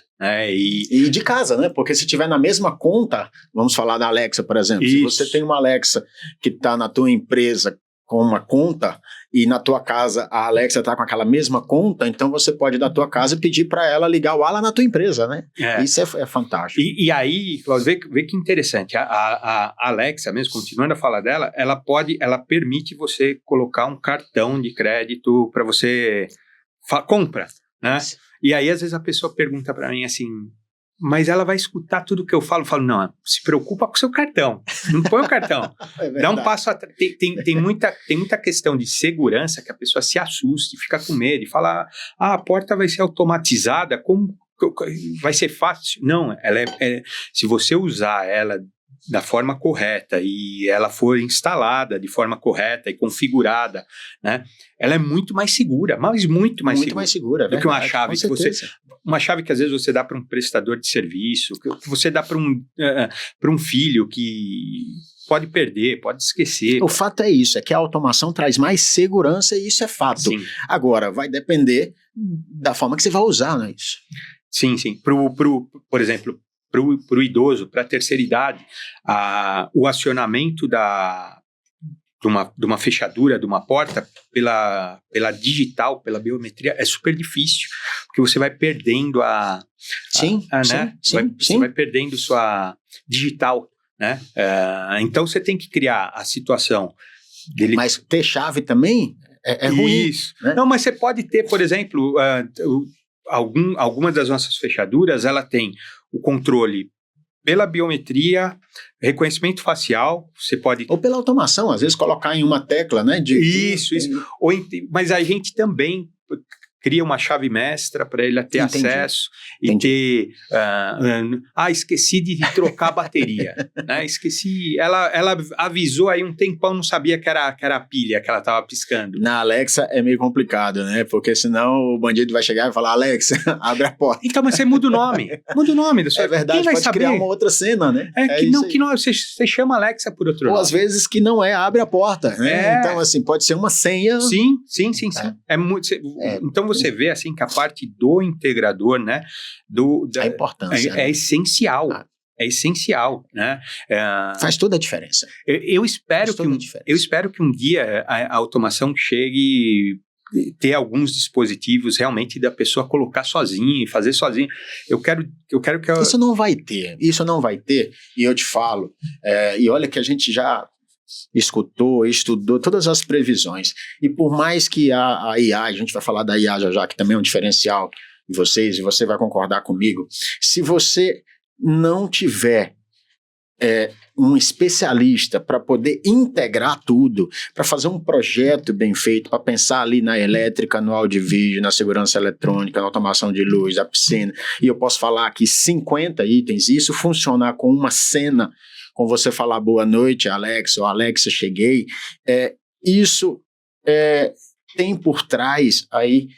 E de casa, né? Porque se tiver na mesma conta, vamos falar da Alexa, por exemplo. Isso. Se você tem uma Alexa que está na tua empresa com uma conta e na tua casa a Alexa está com aquela mesma conta, então você pode da tua casa pedir para ela ligar o Ala na tua empresa, né? Isso é fantástico. E aí, Cláudio, vê que interessante. A Alexa, mesmo continuando a falar dela, ela permite você colocar um cartão de crédito para você compra, né? E aí, às vezes, a pessoa pergunta para mim assim, mas ela vai escutar tudo que eu falo? Eu falo, não, se preocupa com o seu cartão, não põe o cartão. Dá um passo atrás. Tem muita questão de segurança que a pessoa se assuste, fica com medo e fala, a porta vai ser automatizada, como vai ser fácil? Não, se você usar ela da forma correta e ela for instalada de forma correta e configurada, né, ela é muito mais segura, mas muito mais segura do que uma chave que uma chave que às vezes você dá para um prestador de serviço, que você dá para um filho que pode perder, pode esquecer. O fato é isso, é que a automação traz mais segurança e isso é fato. Sim. Agora, vai depender da forma que você vai usar, não é isso? Sim. Por exemplo, para o idoso, para a terceira idade, o acionamento de uma fechadura, de uma porta, pela digital, pela biometria, é super difícil, porque você vai perdendo você vai perdendo sua digital, né? Então você tem que criar a situação dele. Mas ter chave também é ruim. Isso. Né? Não, mas você pode ter, por exemplo, algumas das nossas fechaduras, ela tem o controle pela biometria, reconhecimento facial, você pode... Ou pela automação, às vezes colocar em uma tecla, né? Isso. Mas a gente também cria uma chave mestra para ele ter acesso e ter... esqueci de trocar a bateria. Né? Esqueci... Ela avisou aí um tempão, não sabia que era a pilha que ela estava piscando. Na Alexa é meio complicado, né? Porque senão o bandido vai chegar e falar, Alexa, abre a porta. Então, mas você muda o nome. Da sua... É verdade, quem vai pode saber? Criar uma outra cena, né? Você chama Alexa por outro nome. Ou às vezes que não abre a porta. Né? Então, assim, pode ser uma senha. Sim. Então, você vê assim que a parte do integrador, né, a importância é essencial. É essencial, né? Faz toda a diferença. Eu espero que um dia a automação chegue ter alguns dispositivos realmente da pessoa colocar sozinha e fazer sozinha. Eu quero que Isso não vai ter, e eu te falo, e olha que a gente já escutou, estudou todas as previsões, e por mais que a IA, a gente vai falar da IA já, que também é um diferencial de vocês, e você vai concordar comigo, se você não tiver um especialista para poder integrar tudo, para fazer um projeto bem feito, para pensar ali na elétrica, no áudio e vídeo, na segurança eletrônica, na automação de luz, da piscina, e eu posso falar aqui 50 itens, e isso funcionar com uma cena, com você falar boa noite, Alexa, ou Alexa, cheguei, isso tem por trás aí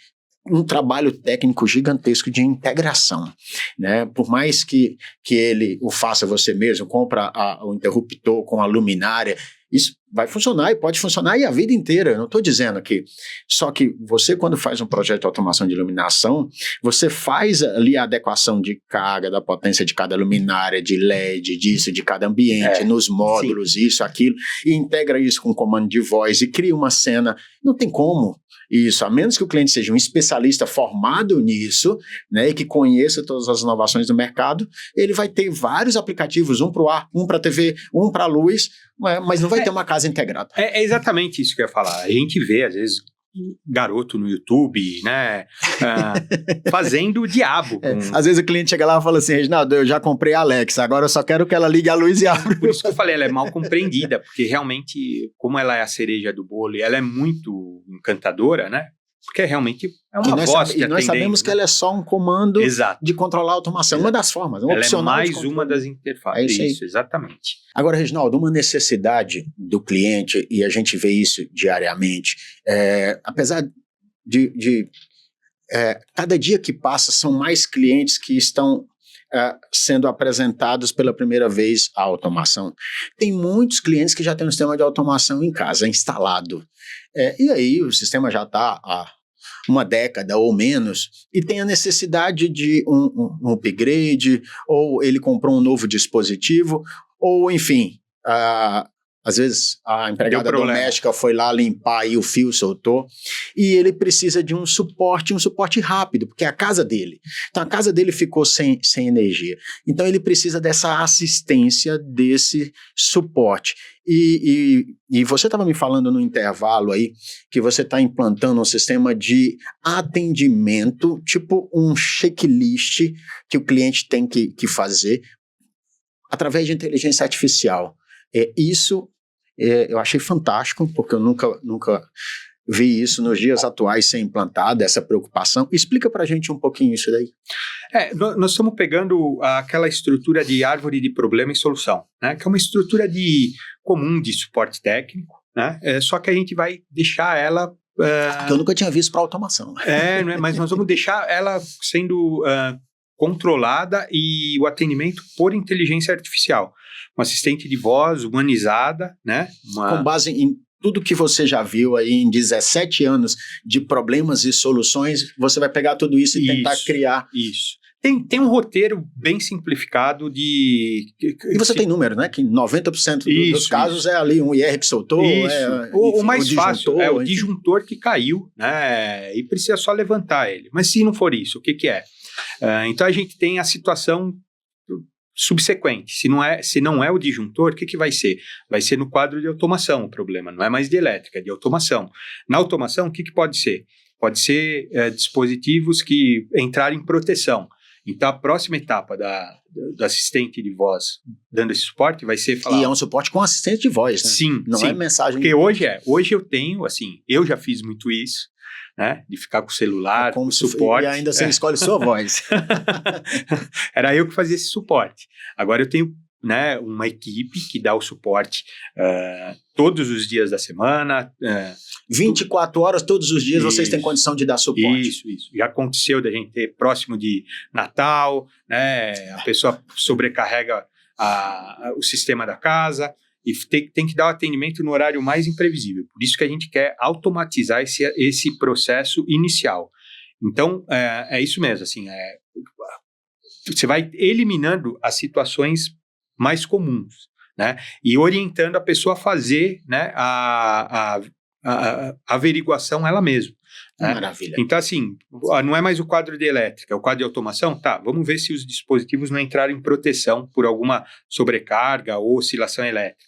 um trabalho técnico gigantesco de integração, né? Por mais que ele o faça você mesmo, compra o interruptor com a luminária, isso vai funcionar e pode funcionar e a vida inteira, eu não estou dizendo aqui. Só que você, quando faz um projeto de automação de iluminação, você faz ali a adequação de carga, da potência de cada luminária, de LED, disso, de cada ambiente, nos módulos, sim. Isso, aquilo, e integra isso com comando de voz e cria uma cena. Não tem como isso, a menos que o cliente seja um especialista formado nisso, né, e que conheça todas as inovações do mercado, ele vai ter vários aplicativos, um para o ar, um para a TV, um para a luz, mas não vai ter uma casa integrada. É exatamente isso que eu ia falar. A gente vê, às vezes, garoto no YouTube, né, fazendo o diabo. Às vezes o cliente chega lá e fala assim, Reginaldo, eu já comprei a Alexa, agora eu só quero que ela ligue a luz e abra. Por isso que eu falei, ela é mal compreendida, porque realmente, como ela é a cereja do bolo e ela é muito encantadora, né, porque realmente é uma voz que E nós sabemos que ela é só um comando de controlar a automação, uma das formas, ela opcional. É mais uma das interfaces. Isso, exatamente. Agora, Reginaldo, uma necessidade do cliente, e a gente vê isso diariamente, apesar de cada dia que passa, são mais clientes que estão sendo apresentados pela primeira vez à automação. Tem muitos clientes que já têm um sistema de automação em casa, instalado. E aí o sistema já está há uma década ou menos e tem a necessidade de um upgrade, ou ele comprou um novo dispositivo, ou enfim, às vezes a empregada doméstica foi lá limpar e o fio soltou, e ele precisa de um suporte rápido, porque é a casa dele. Então a casa dele ficou sem energia. Então ele precisa dessa assistência, desse suporte. E você estava me falando no intervalo aí que você está implantando um sistema de atendimento, tipo um checklist que o cliente tem que fazer através de inteligência artificial. Isso eu achei fantástico, porque eu nunca vi isso nos dias atuais ser implantado, essa preocupação. Explica para a gente um pouquinho isso daí. Nós estamos pegando aquela estrutura de árvore de problema e solução, né, que é uma estrutura comum de suporte técnico, né, só que a gente vai deixar ela... que eu nunca tinha visto para automação. Mas nós vamos deixar ela sendo controlada e o atendimento por inteligência artificial. Um assistente de voz humanizada, né? Com base em tudo que você já viu aí em 17 anos de problemas e soluções, você vai pegar tudo isso e tentar criar... Isso. Tem um roteiro bem simplificado de... E você tem número, né? Que 90% dos casos é ali um IR que soltou. O mais fácil é o disjuntor que caiu, né? E precisa só levantar ele. Mas se não for isso, o que é? Então a gente tem a situação subsequente. Se não é o disjuntor, o que vai ser? Vai ser no quadro de automação o problema, não é mais de elétrica, é de automação. Na automação, o que pode ser? Pode ser dispositivos que entrarem em proteção. Então, a próxima etapa do assistente de voz dando esse suporte vai ser falar... E é um suporte com assistente de voz, né? Sim, não sim. É mensagem... Porque hoje eu tenho, assim, eu já fiz muito isso, né? De ficar com o celular, com o suporte. E ainda você escolhe sua voz. Era eu que fazia esse suporte. Agora eu tenho, né, uma equipe que dá o suporte todos os dias da semana. 24 horas todos os dias vocês têm condição de dar suporte. Isso. Já aconteceu da gente ter próximo de Natal, né? A pessoa sobrecarrega o sistema da casa e tem que dar o atendimento no horário mais imprevisível. Por isso que a gente quer automatizar esse processo inicial. Então, é isso mesmo, assim, você vai eliminando as situações mais comuns, né, e orientando a pessoa a fazer, né, a averiguação ela mesma. Né? Maravilha. Então, assim, não é mais o quadro de elétrica, é o quadro de automação. Tá, vamos ver se os dispositivos não entraram em proteção por alguma sobrecarga ou oscilação elétrica.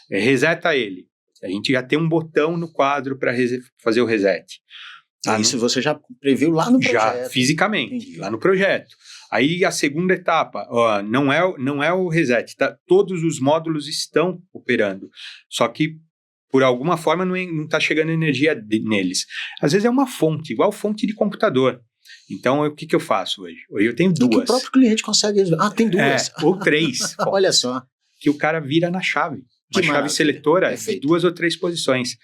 Reseta ele. A gente já tem um botão no quadro para fazer o reset. Isso você já previu lá no projeto? Já, fisicamente, entendi. Lá no projeto. Aí a segunda etapa, não é o reset, tá? Todos os módulos estão operando, só que por alguma forma não está chegando energia neles. Às vezes é uma fonte, igual fonte de computador. Então, o que eu faço hoje? Hoje eu tenho duas. Que o próprio cliente consegue... tem duas. Ou 3. Olha só. Que o cara vira na chave. Uma chave seletora de 2 ou 3 posições.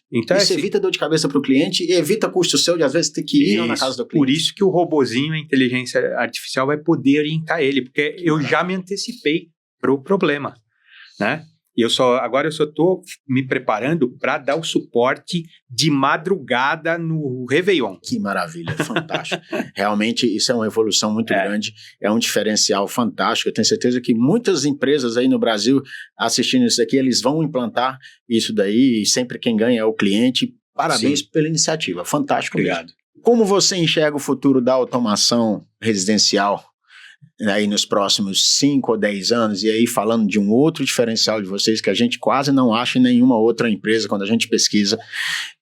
Então, isso evita dor de cabeça para o cliente e evita custo seu de às vezes ter que ir na casa do cliente. Por isso que o robozinho, a inteligência artificial vai poder orientar ele, porque eu já me antecipei para o problema, né? E agora eu só estou me preparando para dar o suporte de madrugada no Réveillon. Que maravilha, fantástico. Realmente isso é uma evolução muito grande, é um diferencial fantástico. Eu tenho certeza que muitas empresas aí no Brasil assistindo isso aqui, eles vão implantar isso daí e sempre quem ganha é o cliente. Parabéns pela iniciativa, fantástico. Obrigado. Mesmo. Como você enxerga o futuro da automação residencial aí nos próximos 5 ou 10 anos, e aí falando de um outro diferencial de vocês que a gente quase não acha em nenhuma outra empresa quando a gente pesquisa,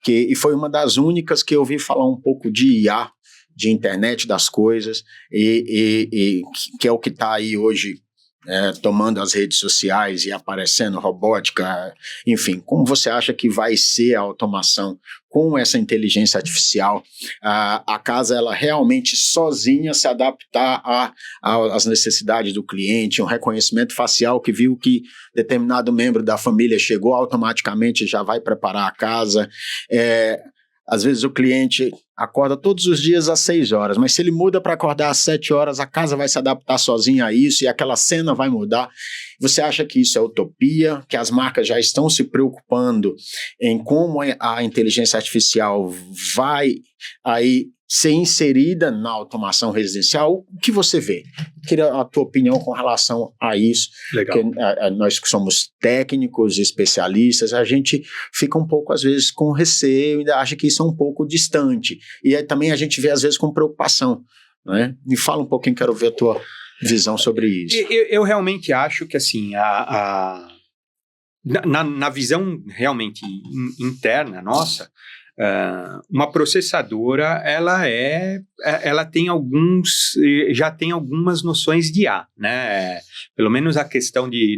e foi uma das únicas que eu ouvi falar um pouco de IA, de internet das coisas, e que é o que está aí hoje tomando as redes sociais e aparecendo robótica, enfim, como você acha que vai ser a automação com essa inteligência artificial, a casa ela realmente sozinha se adaptar às necessidades do cliente, um reconhecimento facial que viu que determinado membro da família chegou automaticamente já vai preparar a casa, Às vezes o cliente acorda todos os dias às 6 horas, mas se ele muda para acordar às 7 horas, a casa vai se adaptar sozinha a isso e aquela cena vai mudar. Você acha que isso é utopia, que as marcas já estão se preocupando em como a inteligência artificial vai aí ser inserida na automação residencial? O que você vê? Queria a tua opinião com relação a isso. Legal. Porque nós que somos técnicos, especialistas, a gente fica um pouco, às vezes, com receio, ainda acha que isso é um pouco distante. E aí, também a gente vê, às vezes, com preocupação. Né? Me fala um pouquinho, quero ver a tua visão sobre isso. Eu realmente acho que, assim, na visão realmente interna nossa, uma processadora, ela tem já tem algumas noções de IA, né? Pelo menos a questão de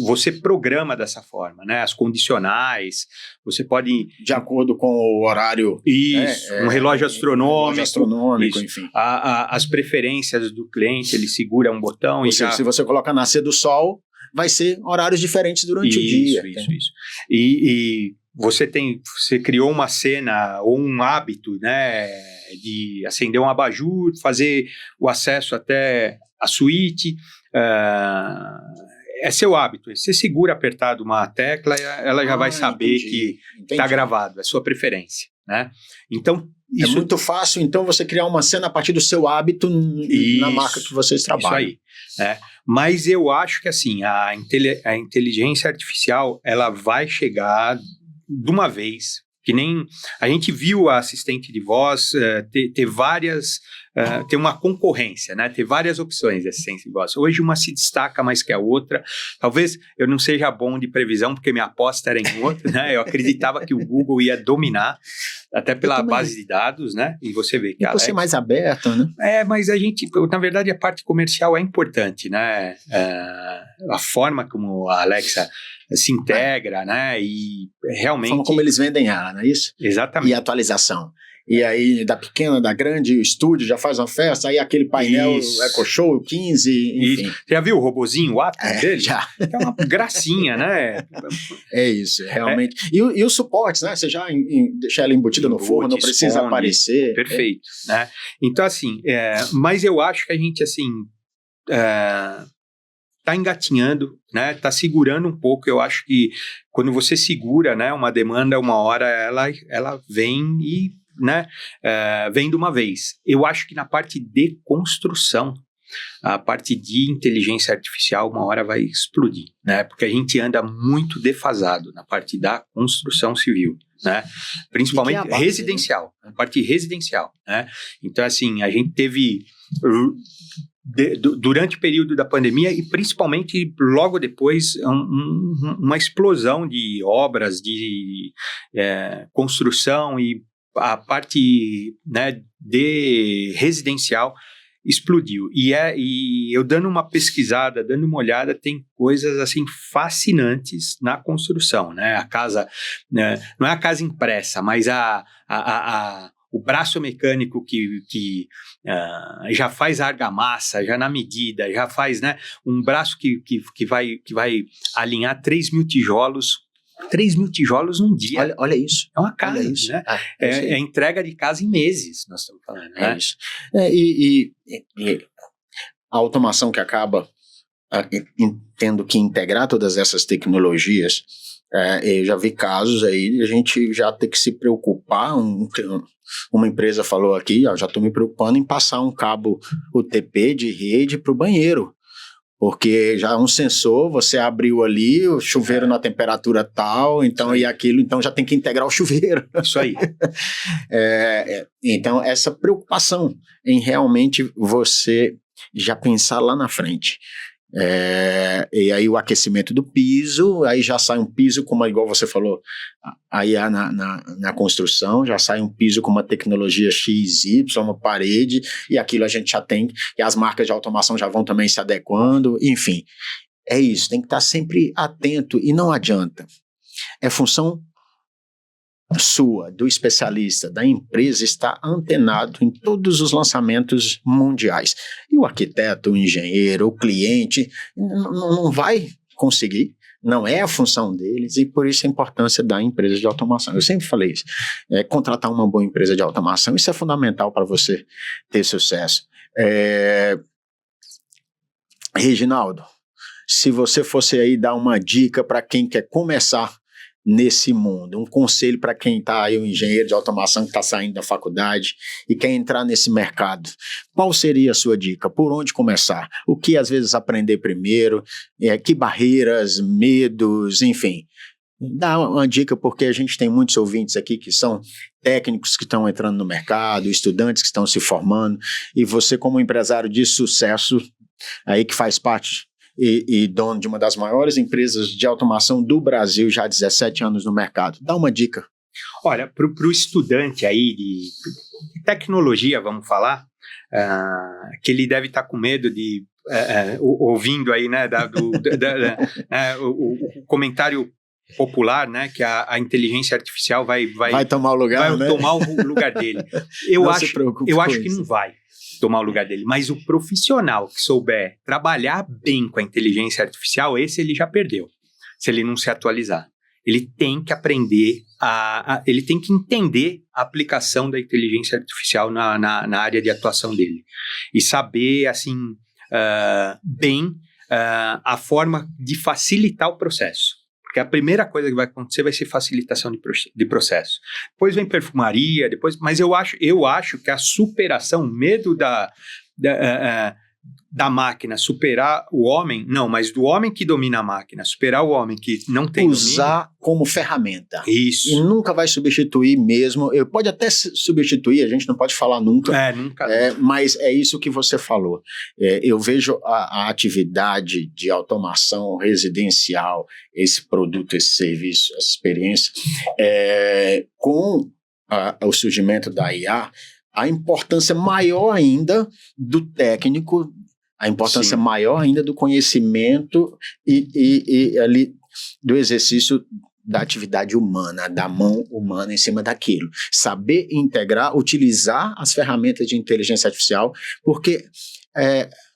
você programa dessa forma, né? As condicionais, você pode... De acordo com o horário... Isso, um relógio astronômico. Enfim. As preferências do cliente, ele segura um botão Se você colocar nascer do sol, vai ser horários diferentes durante o dia. Isso. E você criou uma cena ou um hábito, né, de acender um abajur, fazer o acesso até a suíte, é seu hábito. Você segura apertado uma tecla, ela já vai saber que está gravado, é sua preferência, né? Então, é muito fácil, então, você criar uma cena a partir do seu hábito na marca que vocês trabalham. Isso aí, né? Mas eu acho que, assim, a inteligência artificial, ela vai chegar de uma vez, que nem a gente viu a assistente de voz ter várias, ter uma concorrência, né? Ter várias opções de assistente de voz. Hoje uma se destaca mais que a outra. Talvez eu não seja bom de previsão, porque minha aposta era em outra, né? Eu acreditava que o Google ia dominar, até pela base de dados, né? E você vê que você é mais aberto, né? Mas a gente, na verdade, a parte comercial é importante, né? A forma como a Alexa se integra, né? E realmente... A forma como eles vendem ela, não é isso? Exatamente. E a atualização. E aí, da pequena, da grande, o estúdio já faz uma festa, aí aquele painel Echo Show 15, enfim. Você já viu o robozinho, o Atlas dele? Já. É uma gracinha, né? É isso, realmente. E os suportes, né? Você já deixa ela embutida no forno, não precisa aparecer. Perfeito, né? Então, assim, mas eu acho que a gente, assim... está engatinhando, né? Está segurando um pouco. Eu acho que quando você segura, né, uma demanda, uma hora ela vem e, né, vem de uma vez. Eu acho que na parte de construção, a parte de inteligência artificial, uma hora vai explodir, né? Porque a gente anda muito defasado na parte da construção civil, né? Principalmente residencial, a parte residencial, né? Então, assim, a gente teve... durante o período da pandemia e principalmente logo depois uma explosão de obras de construção, e a parte, né, de residencial explodiu. E eu dando uma pesquisada, dando uma olhada, tem coisas assim fascinantes na construção, né? A casa, né, não é a casa impressa, mas o braço mecânico que já faz a argamassa, já na medida, já faz, né, um braço que vai alinhar 3.000 tijolos. 3.000 tijolos num dia. Olha isso. É uma casa, né? É entrega de casa em meses, nós estamos falando, né? É isso. E a automação que acaba tendo que integrar todas essas tecnologias, eu já vi casos aí de a gente já ter que se preocupar. Uma empresa falou aqui, já estou me preocupando em passar um cabo UTP de rede para o banheiro, porque já um sensor, você abriu ali o chuveiro na temperatura tal, então e aquilo, então já tem que integrar o chuveiro. Isso aí. Então essa preocupação em realmente você já pensar lá na frente. E aí o aquecimento do piso, aí já sai um piso como igual você falou, aí na construção já sai um piso com uma tecnologia XY, uma parede, e aquilo a gente já tem, e as marcas de automação já vão também se adequando, enfim, é isso, tem que estar sempre atento, e não adianta, é função sua, do especialista, da empresa, está antenado em todos os lançamentos mundiais. E o arquiteto, o engenheiro, o cliente, não vai conseguir, não é a função deles, e por isso a importância da empresa de automação. Eu sempre falei isso. Contratar uma boa empresa de automação, isso é fundamental para você ter sucesso. Reginaldo, se você fosse aí dar uma dica para quem quer começar nesse mundo, um conselho para quem está aí, um engenheiro de automação que está saindo da faculdade e quer entrar nesse mercado, qual seria a sua dica? Por onde começar? O que às vezes aprender primeiro? Que barreiras, medos, enfim. Dá uma dica, porque a gente tem muitos ouvintes aqui que são técnicos que estão entrando no mercado, estudantes que estão se formando, e você como empresário de sucesso, aí que faz parte e dono de uma das maiores empresas de automação do Brasil, já há 17 anos no mercado. Dá uma dica. Olha, para o estudante aí de tecnologia, vamos falar, que ele deve estar com medo de, ouvindo aí, né, o comentário popular, né, que a inteligência artificial vai tomar o lugar, vai tomar o lugar dele. Eu acho que não vai tomar o lugar dele, mas o profissional que souber trabalhar bem com a inteligência artificial, esse ele já perdeu, se ele não se atualizar. Ele tem que aprender, ele tem que entender a aplicação da inteligência artificial na área de atuação dele e saber, assim, bem a forma de facilitar o processo. Porque a primeira coisa que vai acontecer vai ser facilitação de processo. Depois vem perfumaria, mas eu acho que a superação, o medo da máquina superar o homem, não, mas do homem que domina a máquina, superar o homem que não tem usar domínio, como ferramenta. Isso. E nunca vai substituir mesmo. Pode até substituir, a gente não pode falar nunca. Nunca. Mas é isso que você falou. Eu vejo a atividade de automação residencial, esse produto, esse serviço, essa experiência, com o surgimento da IA, a importância maior ainda do técnico, a importância maior ainda do conhecimento e ali do exercício da atividade humana, da mão humana em cima daquilo. Saber integrar, utilizar as ferramentas de inteligência artificial, porque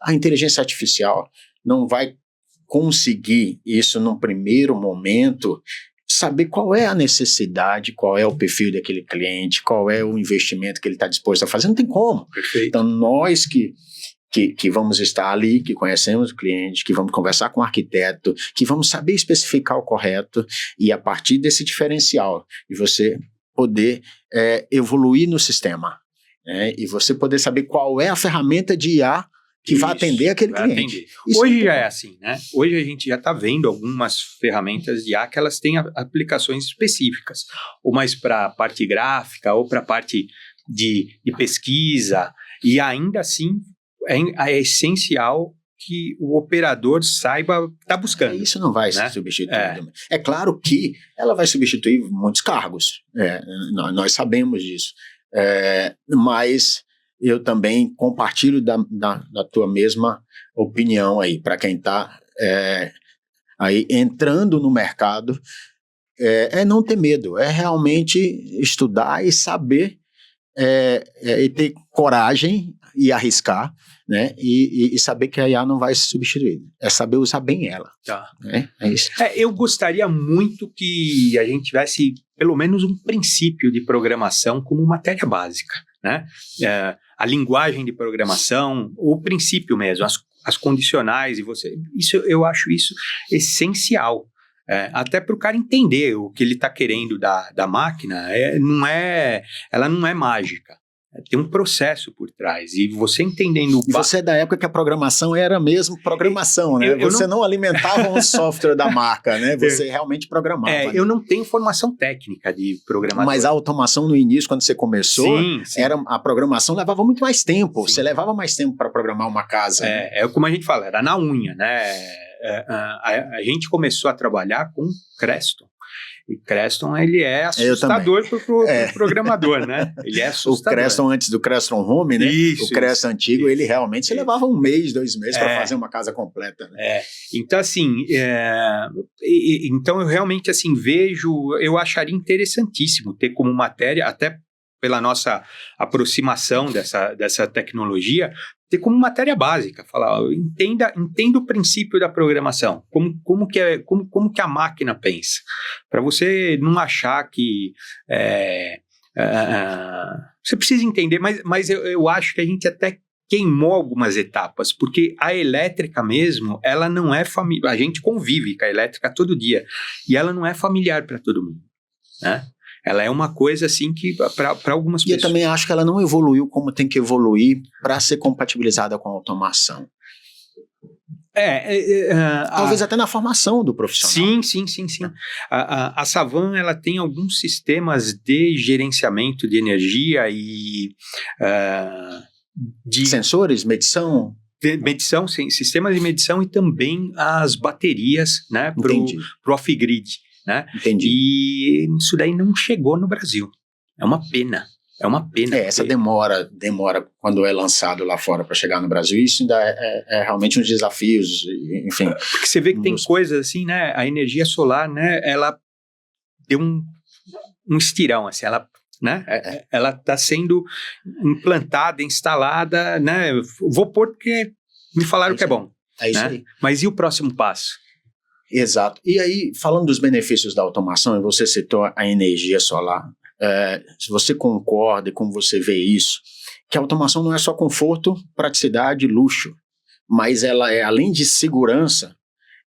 a inteligência artificial não vai conseguir isso num primeiro momento, saber qual é a necessidade, qual é o perfil daquele cliente, qual é o investimento que ele está disposto a fazer, não tem como. Perfeito. Então, nós que vamos estar ali, que conhecemos o cliente, que vamos conversar com o arquiteto, que vamos saber especificar o correto, e a partir desse diferencial, de você poder evoluir no sistema, né? E você poder saber qual é a ferramenta de IA que vai atender aquele cliente. Hoje já é assim, né? Hoje a gente já está vendo algumas ferramentas de IA que elas têm aplicações específicas, ou mais para a parte gráfica, ou para a parte de pesquisa, e ainda assim é essencial que o operador saiba o que está buscando. Isso não vai ser substituído. É claro que ela vai substituir muitos cargos, nós sabemos disso, mas eu também compartilho da tua mesma opinião aí, para quem está aí entrando no mercado, não ter medo, realmente estudar e saber, e ter coragem e arriscar, né? E saber que a IA não vai se substituir, saber usar bem ela. Tá. É isso. Eu gostaria muito que a gente tivesse pelo menos um princípio de programação como matéria básica, né? A linguagem de programação, o princípio mesmo, as condicionais, eu acho isso essencial, até para o cara entender o que ele está querendo da máquina. Ela não é mágica, tem um processo por trás, e você entendendo... E você é da época que a programação era mesmo programação, né? Você não alimentava um software da marca, né? Você realmente programava. Eu não tenho formação técnica de programação. Mas a automação no início, quando você começou, sim. A programação levava muito mais tempo. Sim. Você levava mais tempo para programar uma casa. Como a gente fala, era na unha, né? A gente começou a trabalhar com Creston. E Creston, ele é assustador para o programador, né? Ele é assustador. O Creston antes do Creston Home, né? Isso, o Creston antigo, ele realmente você levava 1 mês, 2 meses para fazer uma casa completa. Né? Então, assim, então eu realmente assim, eu acharia interessantíssimo ter como matéria, até pela nossa aproximação dessa tecnologia, ter como matéria básica, falar, entenda o princípio da programação, como que a máquina pensa, para você não achar que você precisa entender, mas eu acho que a gente até queimou algumas etapas, porque a elétrica mesmo, ela não é familiar, a gente convive com a elétrica todo dia, e ela não é familiar para todo mundo, né? Ela é uma coisa assim que para algumas pessoas... E eu também acho que ela não evoluiu como tem que evoluir para ser compatibilizada com a automação. Talvez até na formação do profissional. Sim. A Savan, ela tem alguns sistemas de gerenciamento de energia e... de sensores, medição... sistemas de medição e também as baterias, né, pro off-grid. Né? Entendi. E isso daí não chegou no Brasil. É uma pena. Essa demora quando é lançado lá fora para chegar no Brasil. Isso ainda é realmente uns desafios, enfim. Porque você vê que tem coisas assim, né? A energia solar, né? Ela deu um estirão, assim, né? Ela está sendo implantada, instalada, né? Vou pôr porque me falaram que é bom. É isso, né? aí. Mas e o próximo passo? Exato. E aí, falando dos benefícios da automação, e você citou a energia solar, se você concorda e como você vê isso, que a automação não é só conforto, praticidade, luxo, mas ela é, além de segurança,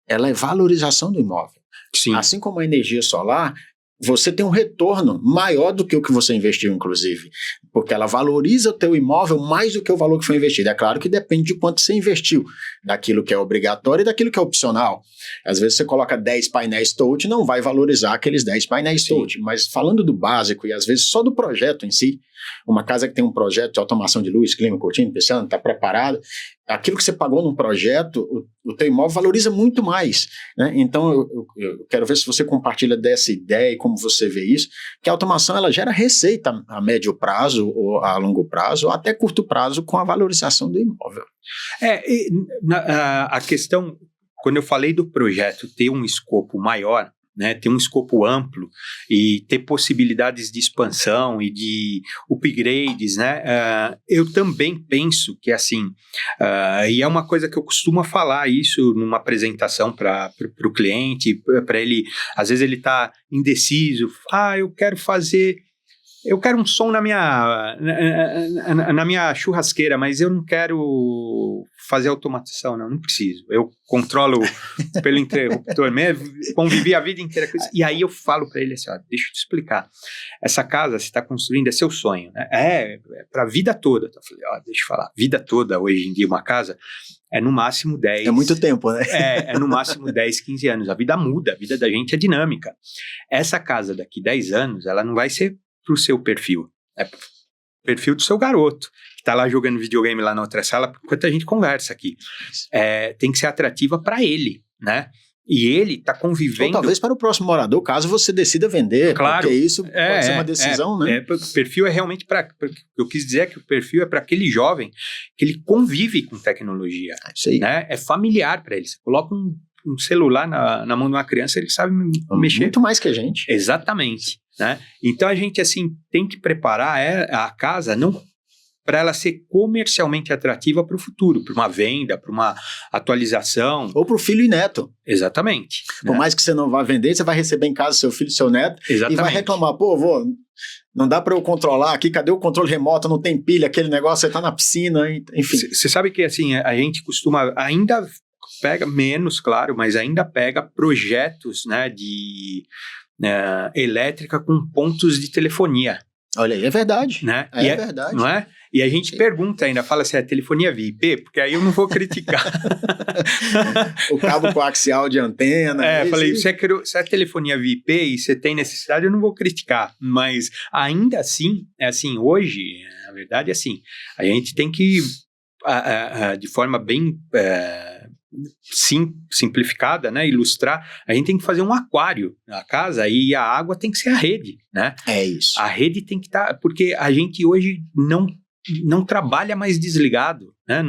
ela é valorização do imóvel. Sim. Assim como a energia solar, você tem um retorno maior do que o que você investiu, inclusive, porque ela valoriza o teu imóvel mais do que o valor que foi investido. É claro que depende de quanto você investiu, daquilo que é obrigatório e daquilo que é opcional. Às vezes você coloca 10 painéis touch, não vai valorizar aqueles 10 painéis touch, mas falando do básico e às vezes só do projeto em si, uma casa que tem um projeto de automação de luz, clima, cortina, piscina, está preparada, aquilo que você pagou num projeto, o teu imóvel valoriza muito mais, né? Então eu quero ver se você compartilha dessa ideia e como você vê isso, que a automação ela gera receita a médio prazo ou a longo prazo ou até curto prazo com a valorização do imóvel. A questão, quando eu falei do projeto ter um escopo maior, né, ter um escopo amplo e ter possibilidades de expansão e de upgrades, né, eu também penso que assim, e é uma coisa que eu costumo falar isso numa apresentação para o cliente, para ele, às vezes ele está indeciso, eu quero um som na minha churrasqueira, mas eu não quero fazer automatização, não preciso. Eu controlo pelo interruptor mesmo, convivi a vida inteira com isso. E aí eu falo para ele assim, deixa eu te explicar. Essa casa você está construindo, é seu sonho, né? É para a vida toda. Eu falei, deixa eu falar, vida toda hoje em dia uma casa é no máximo 10... É muito tempo, né? É no máximo 10, 15 anos. A vida muda, a vida da gente é dinâmica. Essa casa daqui 10 anos, ela não vai ser para o seu perfil, é pro perfil do seu garoto, que está lá jogando videogame lá na outra sala, enquanto a gente conversa aqui. Tem que ser atrativa para ele, né? E ele está convivendo... Ou talvez para o próximo morador, caso você decida vender, claro, porque isso pode ser uma decisão, né? O perfil é realmente para... Eu quis dizer que o perfil é para aquele jovem que ele convive com tecnologia. Isso aí. Né? É familiar para ele. Você coloca um celular na mão de uma criança, ele sabe mexer. Muito mais que a gente. Exatamente. Né? Então a gente assim tem que preparar a casa não para ela ser comercialmente atrativa para o futuro, para uma venda, para uma atualização. Ou para o filho e neto. Exatamente. Por mais que você não vá vender, você vai receber em casa seu filho e seu neto. Exatamente. E vai reclamar, vô, não dá para eu controlar aqui, cadê o controle remoto, não tem pilha, aquele negócio, você está na piscina, enfim. Você sabe que assim, a gente costuma, ainda pega menos, claro, mas ainda pega projetos, né, de... elétrica com pontos de telefonia. Olha aí, é verdade. Né? É verdade. Não é? E a gente pergunta ainda, fala se é telefonia via IP, porque aí eu não vou criticar. O cabo coaxial de antena. Falei, se é telefonia via IP e você tem necessidade, eu não vou criticar. Mas ainda assim, hoje, na verdade, a gente tem que, de forma bem... simplificada, né, ilustrar, a gente tem que fazer um aquário na casa e a água tem que ser a rede, né? É isso. A rede tem que estar, porque a gente hoje não não trabalha mais desligado, né?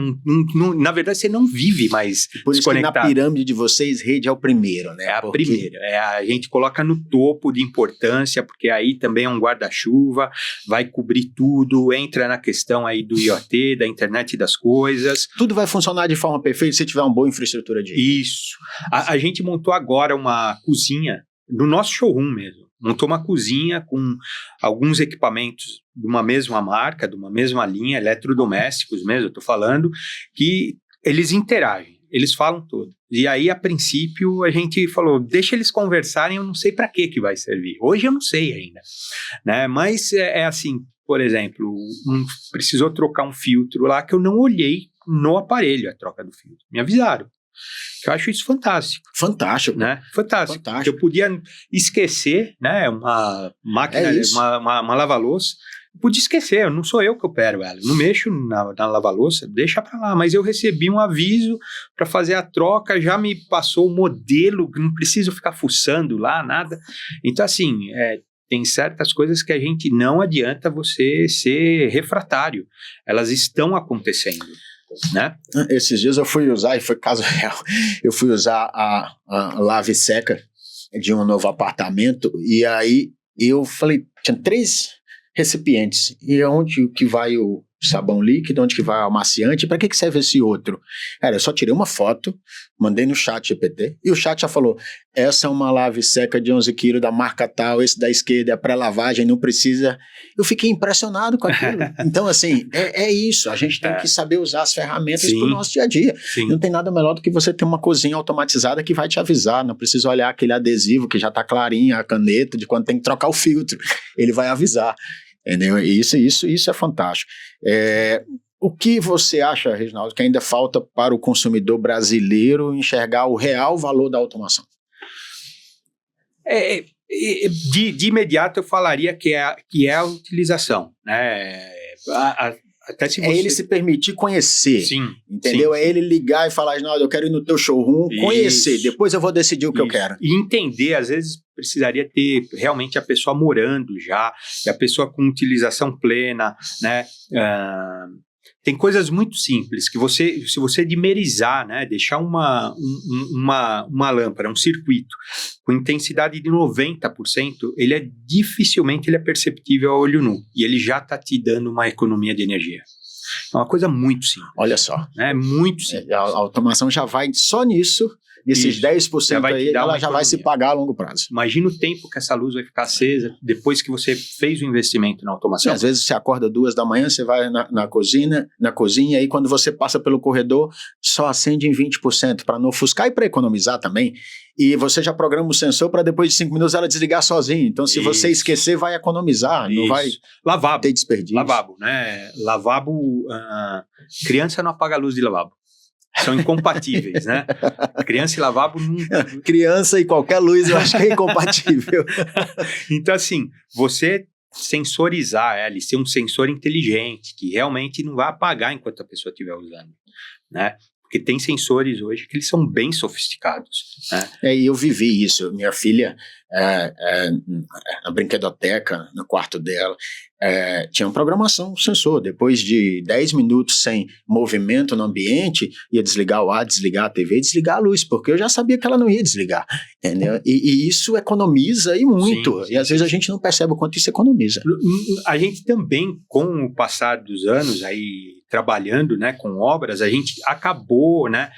Na verdade, você não vive mais Por isso desconectado. que na pirâmide de vocês, rede é o primeiro, né? É a primeira. A gente coloca no topo de importância, porque aí também é um guarda-chuva, vai cobrir tudo, entra na questão aí do IoT, da internet das coisas. Tudo vai funcionar de forma perfeita se tiver uma boa infraestrutura de rede. Isso. A gente montou agora uma cozinha, no nosso showroom mesmo. Montou uma cozinha com alguns equipamentos de uma mesma marca, de uma mesma linha, eletrodomésticos mesmo, eu estou falando, que eles interagem, eles falam tudo. E aí, a princípio, a gente falou, deixa eles conversarem, eu não sei para que vai servir. Hoje eu não sei ainda, né? Mas é assim, por exemplo, precisou trocar um filtro lá que eu não olhei no aparelho a troca do filtro. Me avisaram. Eu acho isso fantástico. Fantástico. Né? Fantástico. Eu podia esquecer, né? Uma máquina, uma lava-louça. Eu podia esquecer, não sou eu que opero ela. Não mexo na lava-louça, deixa pra lá. Mas eu recebi um aviso para fazer a troca, já me passou o modelo, não preciso ficar fuçando lá, nada. Então, assim, tem certas coisas que a gente não adianta você ser refratário. Elas estão acontecendo. Né? Esses dias eu fui usar, e foi caso real, eu fui usar a lave seca de um novo apartamento, e aí eu falei, tinha 3 recipientes, e onde que vai o sabão líquido, onde que vai o amaciante, para que serve esse outro? Cara, eu só tirei uma foto, mandei no chat GPT, e o chat já falou, essa é uma lave seca de 11 kg da marca tal, esse da esquerda é pré-lavagem, não precisa. Eu fiquei impressionado com aquilo. Então, assim, é isso, a gente tem que saber usar as ferramentas para o nosso dia a dia. Sim. Não tem nada melhor do que você ter uma cozinha automatizada que vai te avisar, não precisa olhar aquele adesivo que já está clarinho, a caneta, de quando tem que trocar o filtro, ele vai avisar. Entendeu? Isso é fantástico. O que você acha, Reginaldo, que ainda falta para o consumidor brasileiro enxergar o real valor da automação? De imediato eu falaria que é a utilização, né? Até se você... É ele se permitir conhecer, sim, entendeu? Sim, é ele ligar e falar, não, eu quero ir no teu showroom, conhecer, depois eu vou decidir o que eu quero. E entender, às vezes precisaria ter realmente a pessoa morando já, e a pessoa com utilização plena, né? Tem coisas muito simples que se você dimerizar, né, deixar uma lâmpada, um circuito com intensidade de 90%, dificilmente ele é perceptível a olho nu, e ele já está te dando uma economia de energia. É uma coisa muito simples. Olha só. É muito simples. A automação já vai só nisso. Esses 10% aí, ela já vai se pagar a longo prazo. Imagina o tempo que essa luz vai ficar acesa depois que você fez o investimento na automação. Sim, às vezes você acorda 2 da manhã, você vai na cozinha, aí quando você passa pelo corredor, só acende em 20%, para não ofuscar e para economizar também. E você já programa o sensor para depois de 5 minutos ela desligar sozinho. Então, se você esquecer, vai economizar, não vai ter desperdício. Lavabo, né? Lavabo, criança não apaga a luz de lavabo. São incompatíveis, né? Criança e lavabo não... Criança e qualquer luz eu acho que é incompatível. Então, assim, você sensorizar ela e ser um sensor inteligente, que realmente não vai apagar enquanto a pessoa estiver usando, né? Porque tem sensores hoje que eles são bem sofisticados, né? E eu vivi isso. Minha filha, na brinquedoteca, no quarto dela, tinha uma programação sensor. Depois de 10 minutos sem movimento no ambiente, ia desligar o ar, desligar a TV, desligar a luz, porque eu já sabia que ela não ia desligar, entendeu? E isso economiza e muito. Sim, e às vezes a gente não percebe o quanto isso economiza. A gente também, com o passar dos anos aí, trabalhando, né, com obras, a gente acabou, né,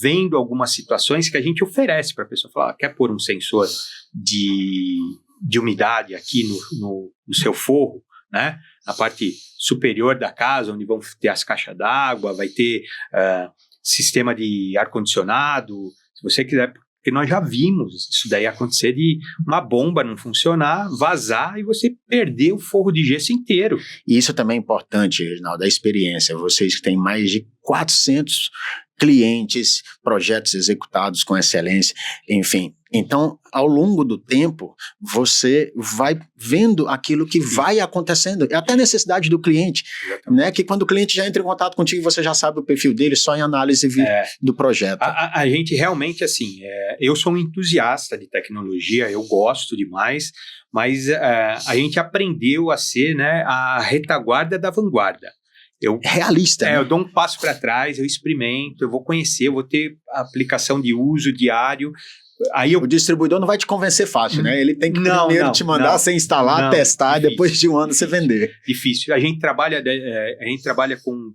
vendo algumas situações que a gente oferece para a pessoa falar, quer pôr um sensor de umidade aqui no seu forro, né, na parte superior da casa, onde vão ter as caixas d'água, vai ter sistema de ar-condicionado, se você quiser, porque nós já vimos isso daí acontecer de uma bomba não funcionar, vazar e você perder o forro de gesso inteiro. E isso também é importante, Reginaldo, a experiência. Vocês que têm mais de 400 clientes, projetos executados com excelência, enfim. Então, ao longo do tempo, você vai vendo aquilo que vai acontecendo, até a necessidade do cliente, né? Que quando o cliente já entra em contato contigo, você já sabe o perfil dele só em análise do projeto. A gente realmente, assim, eu sou um entusiasta de tecnologia, eu gosto demais, mas a gente aprendeu a ser, né, a retaguarda da vanguarda. Realista, né? Eu dou um passo para trás, eu experimento, eu vou conhecer, eu vou ter aplicação de uso diário. O distribuidor não vai te convencer fácil, né? Ele tem que primeiro te mandar você instalar, testar, difícil. E depois de um ano você vender. Difícil. A gente trabalha com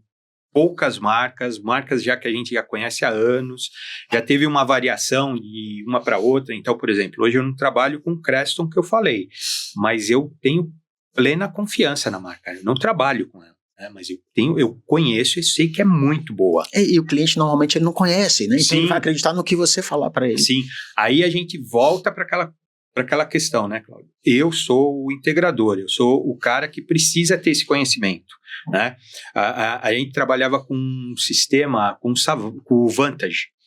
poucas marcas já que a gente já conhece há anos, já teve uma variação de uma para outra. Então, por exemplo, hoje eu não trabalho com o Creston que eu falei, mas eu tenho plena confiança na marca. Eu não trabalho com ela. Mas eu conheço e sei que é muito boa. E o cliente normalmente ele não conhece, né? Então Sim. Ele vai acreditar no que você falar para ele. Sim, aí a gente volta para aquela questão, né, Cláudio? Eu sou o integrador, eu sou o cara que precisa ter esse conhecimento, né? A gente trabalhava com um sistema, com o Vantage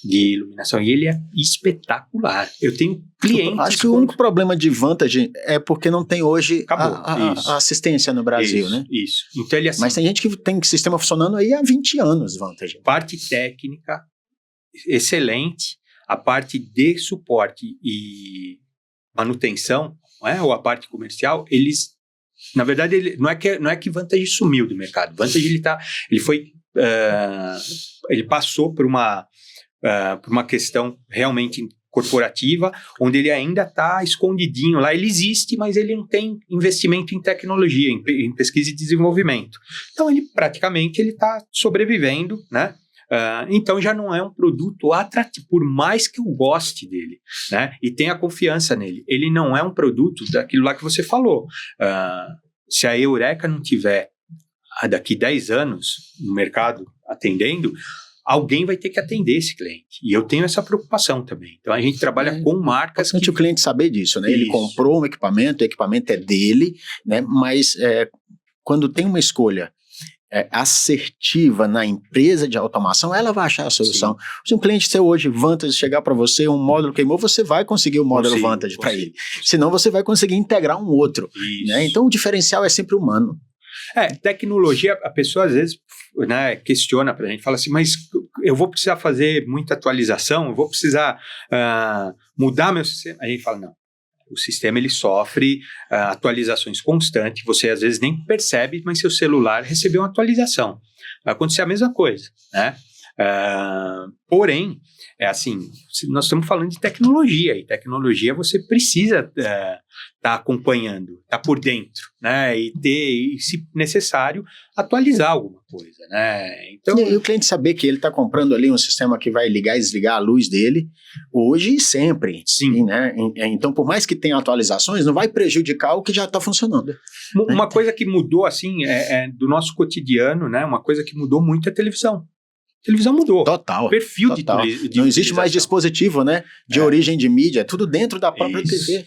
de iluminação, e ele é espetacular. Eu tenho clientes... Acho que o único problema de Vantage é porque não tem hoje a assistência no Brasil, isso, né? Isso. Então ele, assim, mas tem gente que tem sistema funcionando aí há 20 anos, Vantage. Parte técnica, excelente. A parte de suporte e manutenção, ou a parte comercial, eles... Na verdade, não é que Vantage sumiu do mercado. Vantage, ele passou por uma questão realmente corporativa, onde ele ainda está escondidinho lá. Ele existe, mas ele não tem investimento em tecnologia, em pesquisa e desenvolvimento. Então, ele está sobrevivendo, né? Então, já não é um produto atrativo, por mais que eu goste dele, né? E tenha confiança nele. Ele não é um produto daquilo lá que você falou. Se a Eureka não tiver, daqui 10 anos, no mercado atendendo, alguém vai ter que atender esse cliente. E eu tenho essa preocupação também. Então, a gente trabalha com marcas que... o cliente saber disso, né? Isso. Ele comprou um equipamento, o equipamento é dele, né? Mas quando tem uma escolha assertiva na empresa de automação, ela vai achar a solução. Sim. Se um cliente seu hoje, Vantage, chegar para você, um módulo queimou, você vai conseguir o módulo Vantage para ele. Senão, você vai conseguir integrar um outro. Né? Então, o diferencial é sempre humano. Tecnologia, a pessoa às vezes, né, questiona pra gente, fala assim, mas eu vou precisar fazer muita atualização, eu vou precisar mudar meu sistema. A gente fala, não, o sistema ele sofre atualizações constantes, você às vezes nem percebe, mas seu celular recebeu uma atualização. Vai acontecer a mesma coisa, né? Porém, nós estamos falando de tecnologia, e tecnologia você precisa estar acompanhando, estar por dentro, né? E se necessário, atualizar alguma coisa, né? Então, e o cliente saber que ele está comprando ali um sistema que vai ligar e desligar a luz dele, hoje e sempre. Sim. Né? Então, por mais que tenha atualizações, não vai prejudicar o que já está funcionando. Uma coisa que mudou, assim, do nosso cotidiano, né? Uma coisa que mudou muito é a televisão. A televisão mudou. Total. Perfil total. De não existe mais dispositivo, né? De origem de mídia, é tudo dentro da própria TV.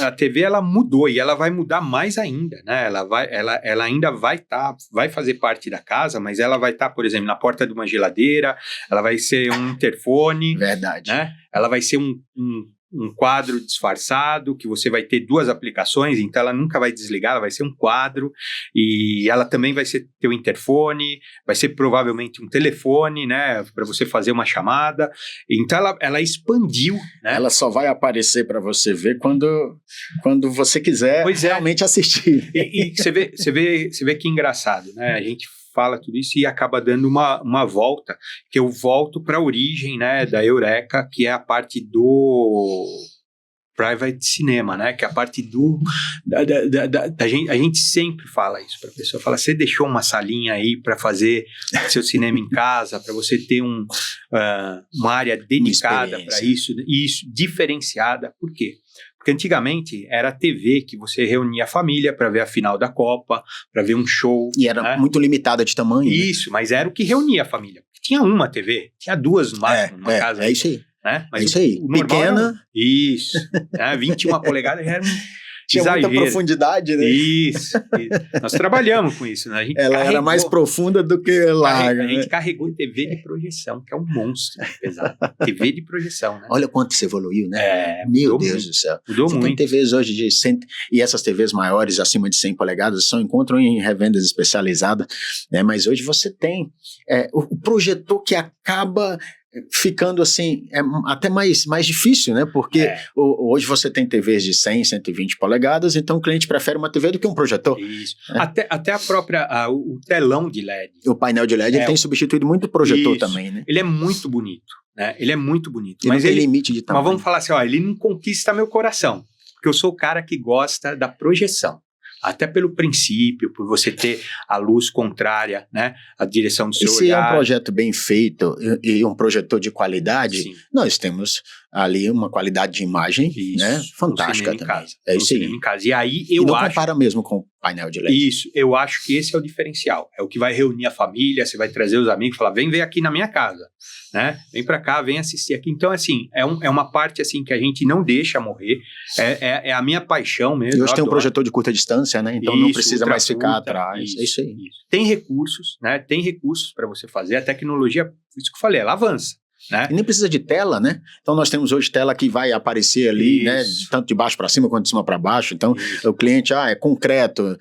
A TV, ela mudou e ela vai mudar mais ainda, né? Ela ainda vai fazer parte da casa, mas ela vai estar, por exemplo, na porta de uma geladeira, ela vai ser um interfone. Verdade. Né? Ela vai ser um quadro disfarçado, que você vai ter 2 aplicações, então ela nunca vai desligar, ela vai ser um quadro, e ela também vai ser teu interfone, vai ser provavelmente um telefone, né, para você fazer uma chamada. Então ela expandiu, né? Ela só vai aparecer para você ver quando você quiser realmente assistir. E você vê que engraçado, né? A gente fala tudo isso e acaba dando uma volta, que eu volto para a origem, né, da Eureka, que é a parte do private cinema, né, que é a parte da gente. A gente sempre fala isso para a pessoa, fala, você deixou uma salinha aí para fazer seu cinema em casa, para você ter uma área dedicada para isso, diferenciada. Por quê? Porque antigamente era a TV que você reunia a família para ver a final da Copa, para ver um show. E era muito limitada de tamanho. Isso, né? Mas era o que reunia a família. Tinha uma TV, tinha 2 no máximo numa casa. É isso aí. Né? Mas é isso aí. Pequena. Isso. 21 polegadas era Tinha muita profundidade, né? Isso. Nós trabalhamos com isso, né? A gente era mais profunda do que larga. A gente carregou TV de projeção, que é um monstro pesado. TV de projeção, né? Olha quanto isso evoluiu, né? Meu Deus do céu. Mudou você muito. Tem TVs hoje de 100, e essas TVs maiores, acima de 100 polegadas, só encontram em revendas especializadas, né? Mas hoje você tem o projetor que acaba ficando assim, até mais difícil, né? Porque hoje você tem TVs de 100, 120 polegadas, então o cliente prefere uma TV do que um projetor. Isso. Até a própria, o telão de LED. O painel de LED ele tem substituído muito o projetor também, né? Ele é muito bonito, né? Ele é muito bonito. Ele mas não tem limite de tamanho. Mas vamos falar assim, ele não conquista meu coração, porque eu sou o cara que gosta da projeção. Até pelo princípio, por você ter a luz contrária, né, a direção do seu olhar. E se é um projeto bem feito e um projetor de qualidade, sim, nós temos ali uma qualidade de imagem, né, fantástica também. Casa, é isso aí. Em casa. E aí eu não acho... compara mesmo com o painel de LED. Isso, eu acho que esse é o diferencial. É o que vai reunir a família, você vai trazer os amigos, falar, vem ver aqui na minha casa, né? Vem pra cá, vem assistir aqui. Então, assim, é uma parte assim que a gente não deixa morrer. É a minha paixão mesmo. E hoje tem um projetor de curta distância, né? Então não precisa mais ficar atrás. Isso, é isso aí. Isso. Tem recursos, né? Tem recursos para você fazer. A tecnologia, isso que eu falei, ela avança. Né? E nem precisa de tela, né? Então nós temos hoje tela que vai aparecer ali, né? Tanto de baixo para cima quanto de cima para baixo. Então o cliente, é concreto,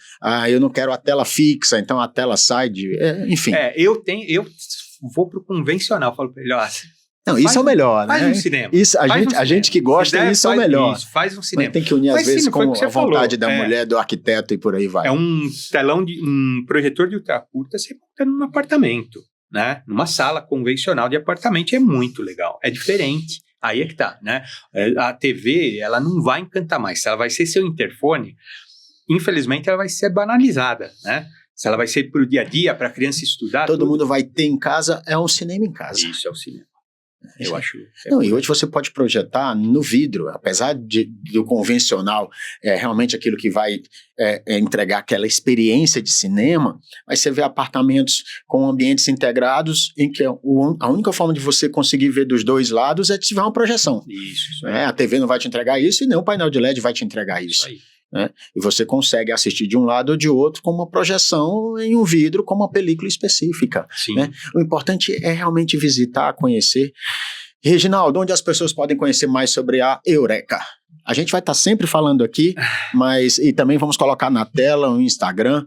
eu não quero a tela fixa, então a tela sai de... enfim. Eu vou pro convencional, falo para ele, não, isso é o melhor, né? Faz um cinema. Isso, a gente que gosta, isso é o melhor. Isso, faz um cinema. Mas tem que unir, às vezes, com a vontade da mulher, do arquiteto e por aí vai. É um telão, um projetor de ultracurta, você monta num apartamento, né? Numa sala convencional de apartamento, é muito legal, é diferente. Aí é que tá, né? A TV, ela não vai encantar mais. Se ela vai ser seu interfone, infelizmente ela vai ser banalizada, né? Se ela vai ser pro dia a dia, para a criança estudar... Todo mundo vai ter em casa, é um cinema em casa. Isso, é o cinema. Eu acho. E hoje você pode projetar no vidro, apesar do convencional, realmente aquilo que vai entregar aquela experiência de cinema, mas você vê apartamentos com ambientes integrados em que a única forma de você conseguir ver dos dois lados é se tiver uma projeção. Isso. A TV não vai te entregar isso e nem o painel de LED vai te entregar isso. Aí. Né? E você consegue assistir de um lado ou de outro com uma projeção em um vidro com uma película específica. Né? O importante é realmente visitar, conhecer. Reginaldo, onde as pessoas podem conhecer mais sobre a Eureka? A gente vai estar sempre falando aqui, e também vamos colocar na tela o Instagram.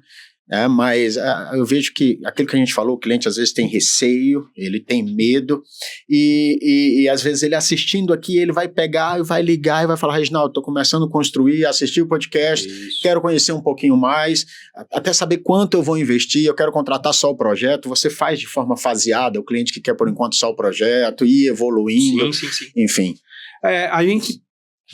Mas eu vejo que aquilo que a gente falou, o cliente às vezes tem receio, ele tem medo e às vezes ele assistindo aqui, ele vai pegar e vai ligar e vai falar, Reginaldo, estou começando a construir, assistir o podcast, quero conhecer um pouquinho mais, até saber quanto eu vou investir, eu quero contratar só o projeto. Você faz de forma faseada, o cliente que quer por enquanto só o projeto, ir evoluindo, sim. Enfim. A gente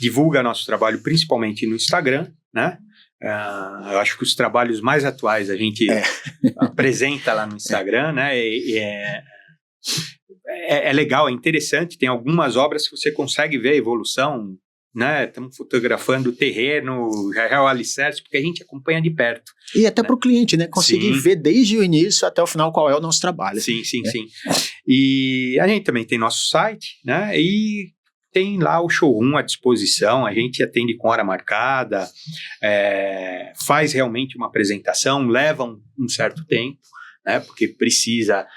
divulga nosso trabalho principalmente no Instagram, né? Eu acho que os trabalhos mais atuais a gente apresenta lá no Instagram, né? É legal, é interessante. Tem algumas obras que você consegue ver a evolução, né? Estamos fotografando o terreno, já é o alicerce, porque a gente acompanha de perto. E até para o cliente, né? Conseguir ver desde o início até o final qual é o nosso trabalho. Sim. E a gente também tem nosso site, né? E tem lá o showroom à disposição, a gente atende com hora marcada, faz realmente uma apresentação, leva um certo tempo, né, porque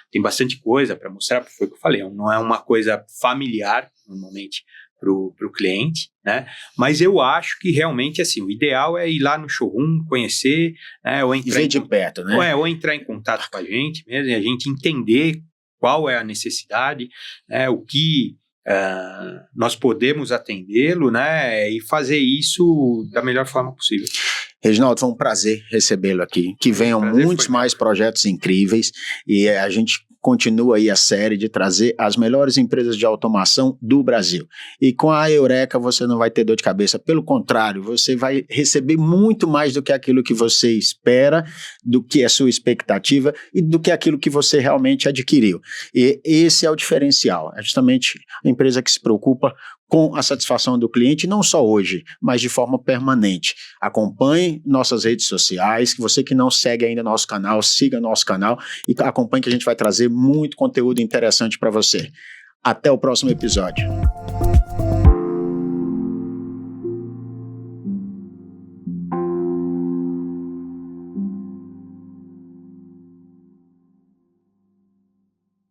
tem bastante coisa para mostrar, porque foi o que eu falei, não é uma coisa familiar, normalmente, para o cliente, né, mas eu acho que realmente, assim, o ideal é ir lá no showroom, conhecer, né, ou entrar ver de perto, né? Ou entrar em contato com a gente mesmo, e a gente entender qual é a necessidade, né, o que... nós podemos atendê-lo, né, e fazer isso da melhor forma possível. Reginaldo, foi um prazer recebê-lo aqui, que venham muitos mais projetos incríveis e a gente continua aí a série de trazer as melhores empresas de automação do Brasil. E com a Eureka você não vai ter dor de cabeça, pelo contrário, você vai receber muito mais do que aquilo que você espera, do que a sua expectativa e do que aquilo que você realmente adquiriu. E esse é o diferencial, é justamente a empresa que se preocupa com a satisfação do cliente, não só hoje, mas de forma permanente. Acompanhe nossas redes sociais, que você que não segue ainda nosso canal, siga nosso canal e acompanhe que a gente vai trazer muito conteúdo interessante para você. Até o próximo episódio.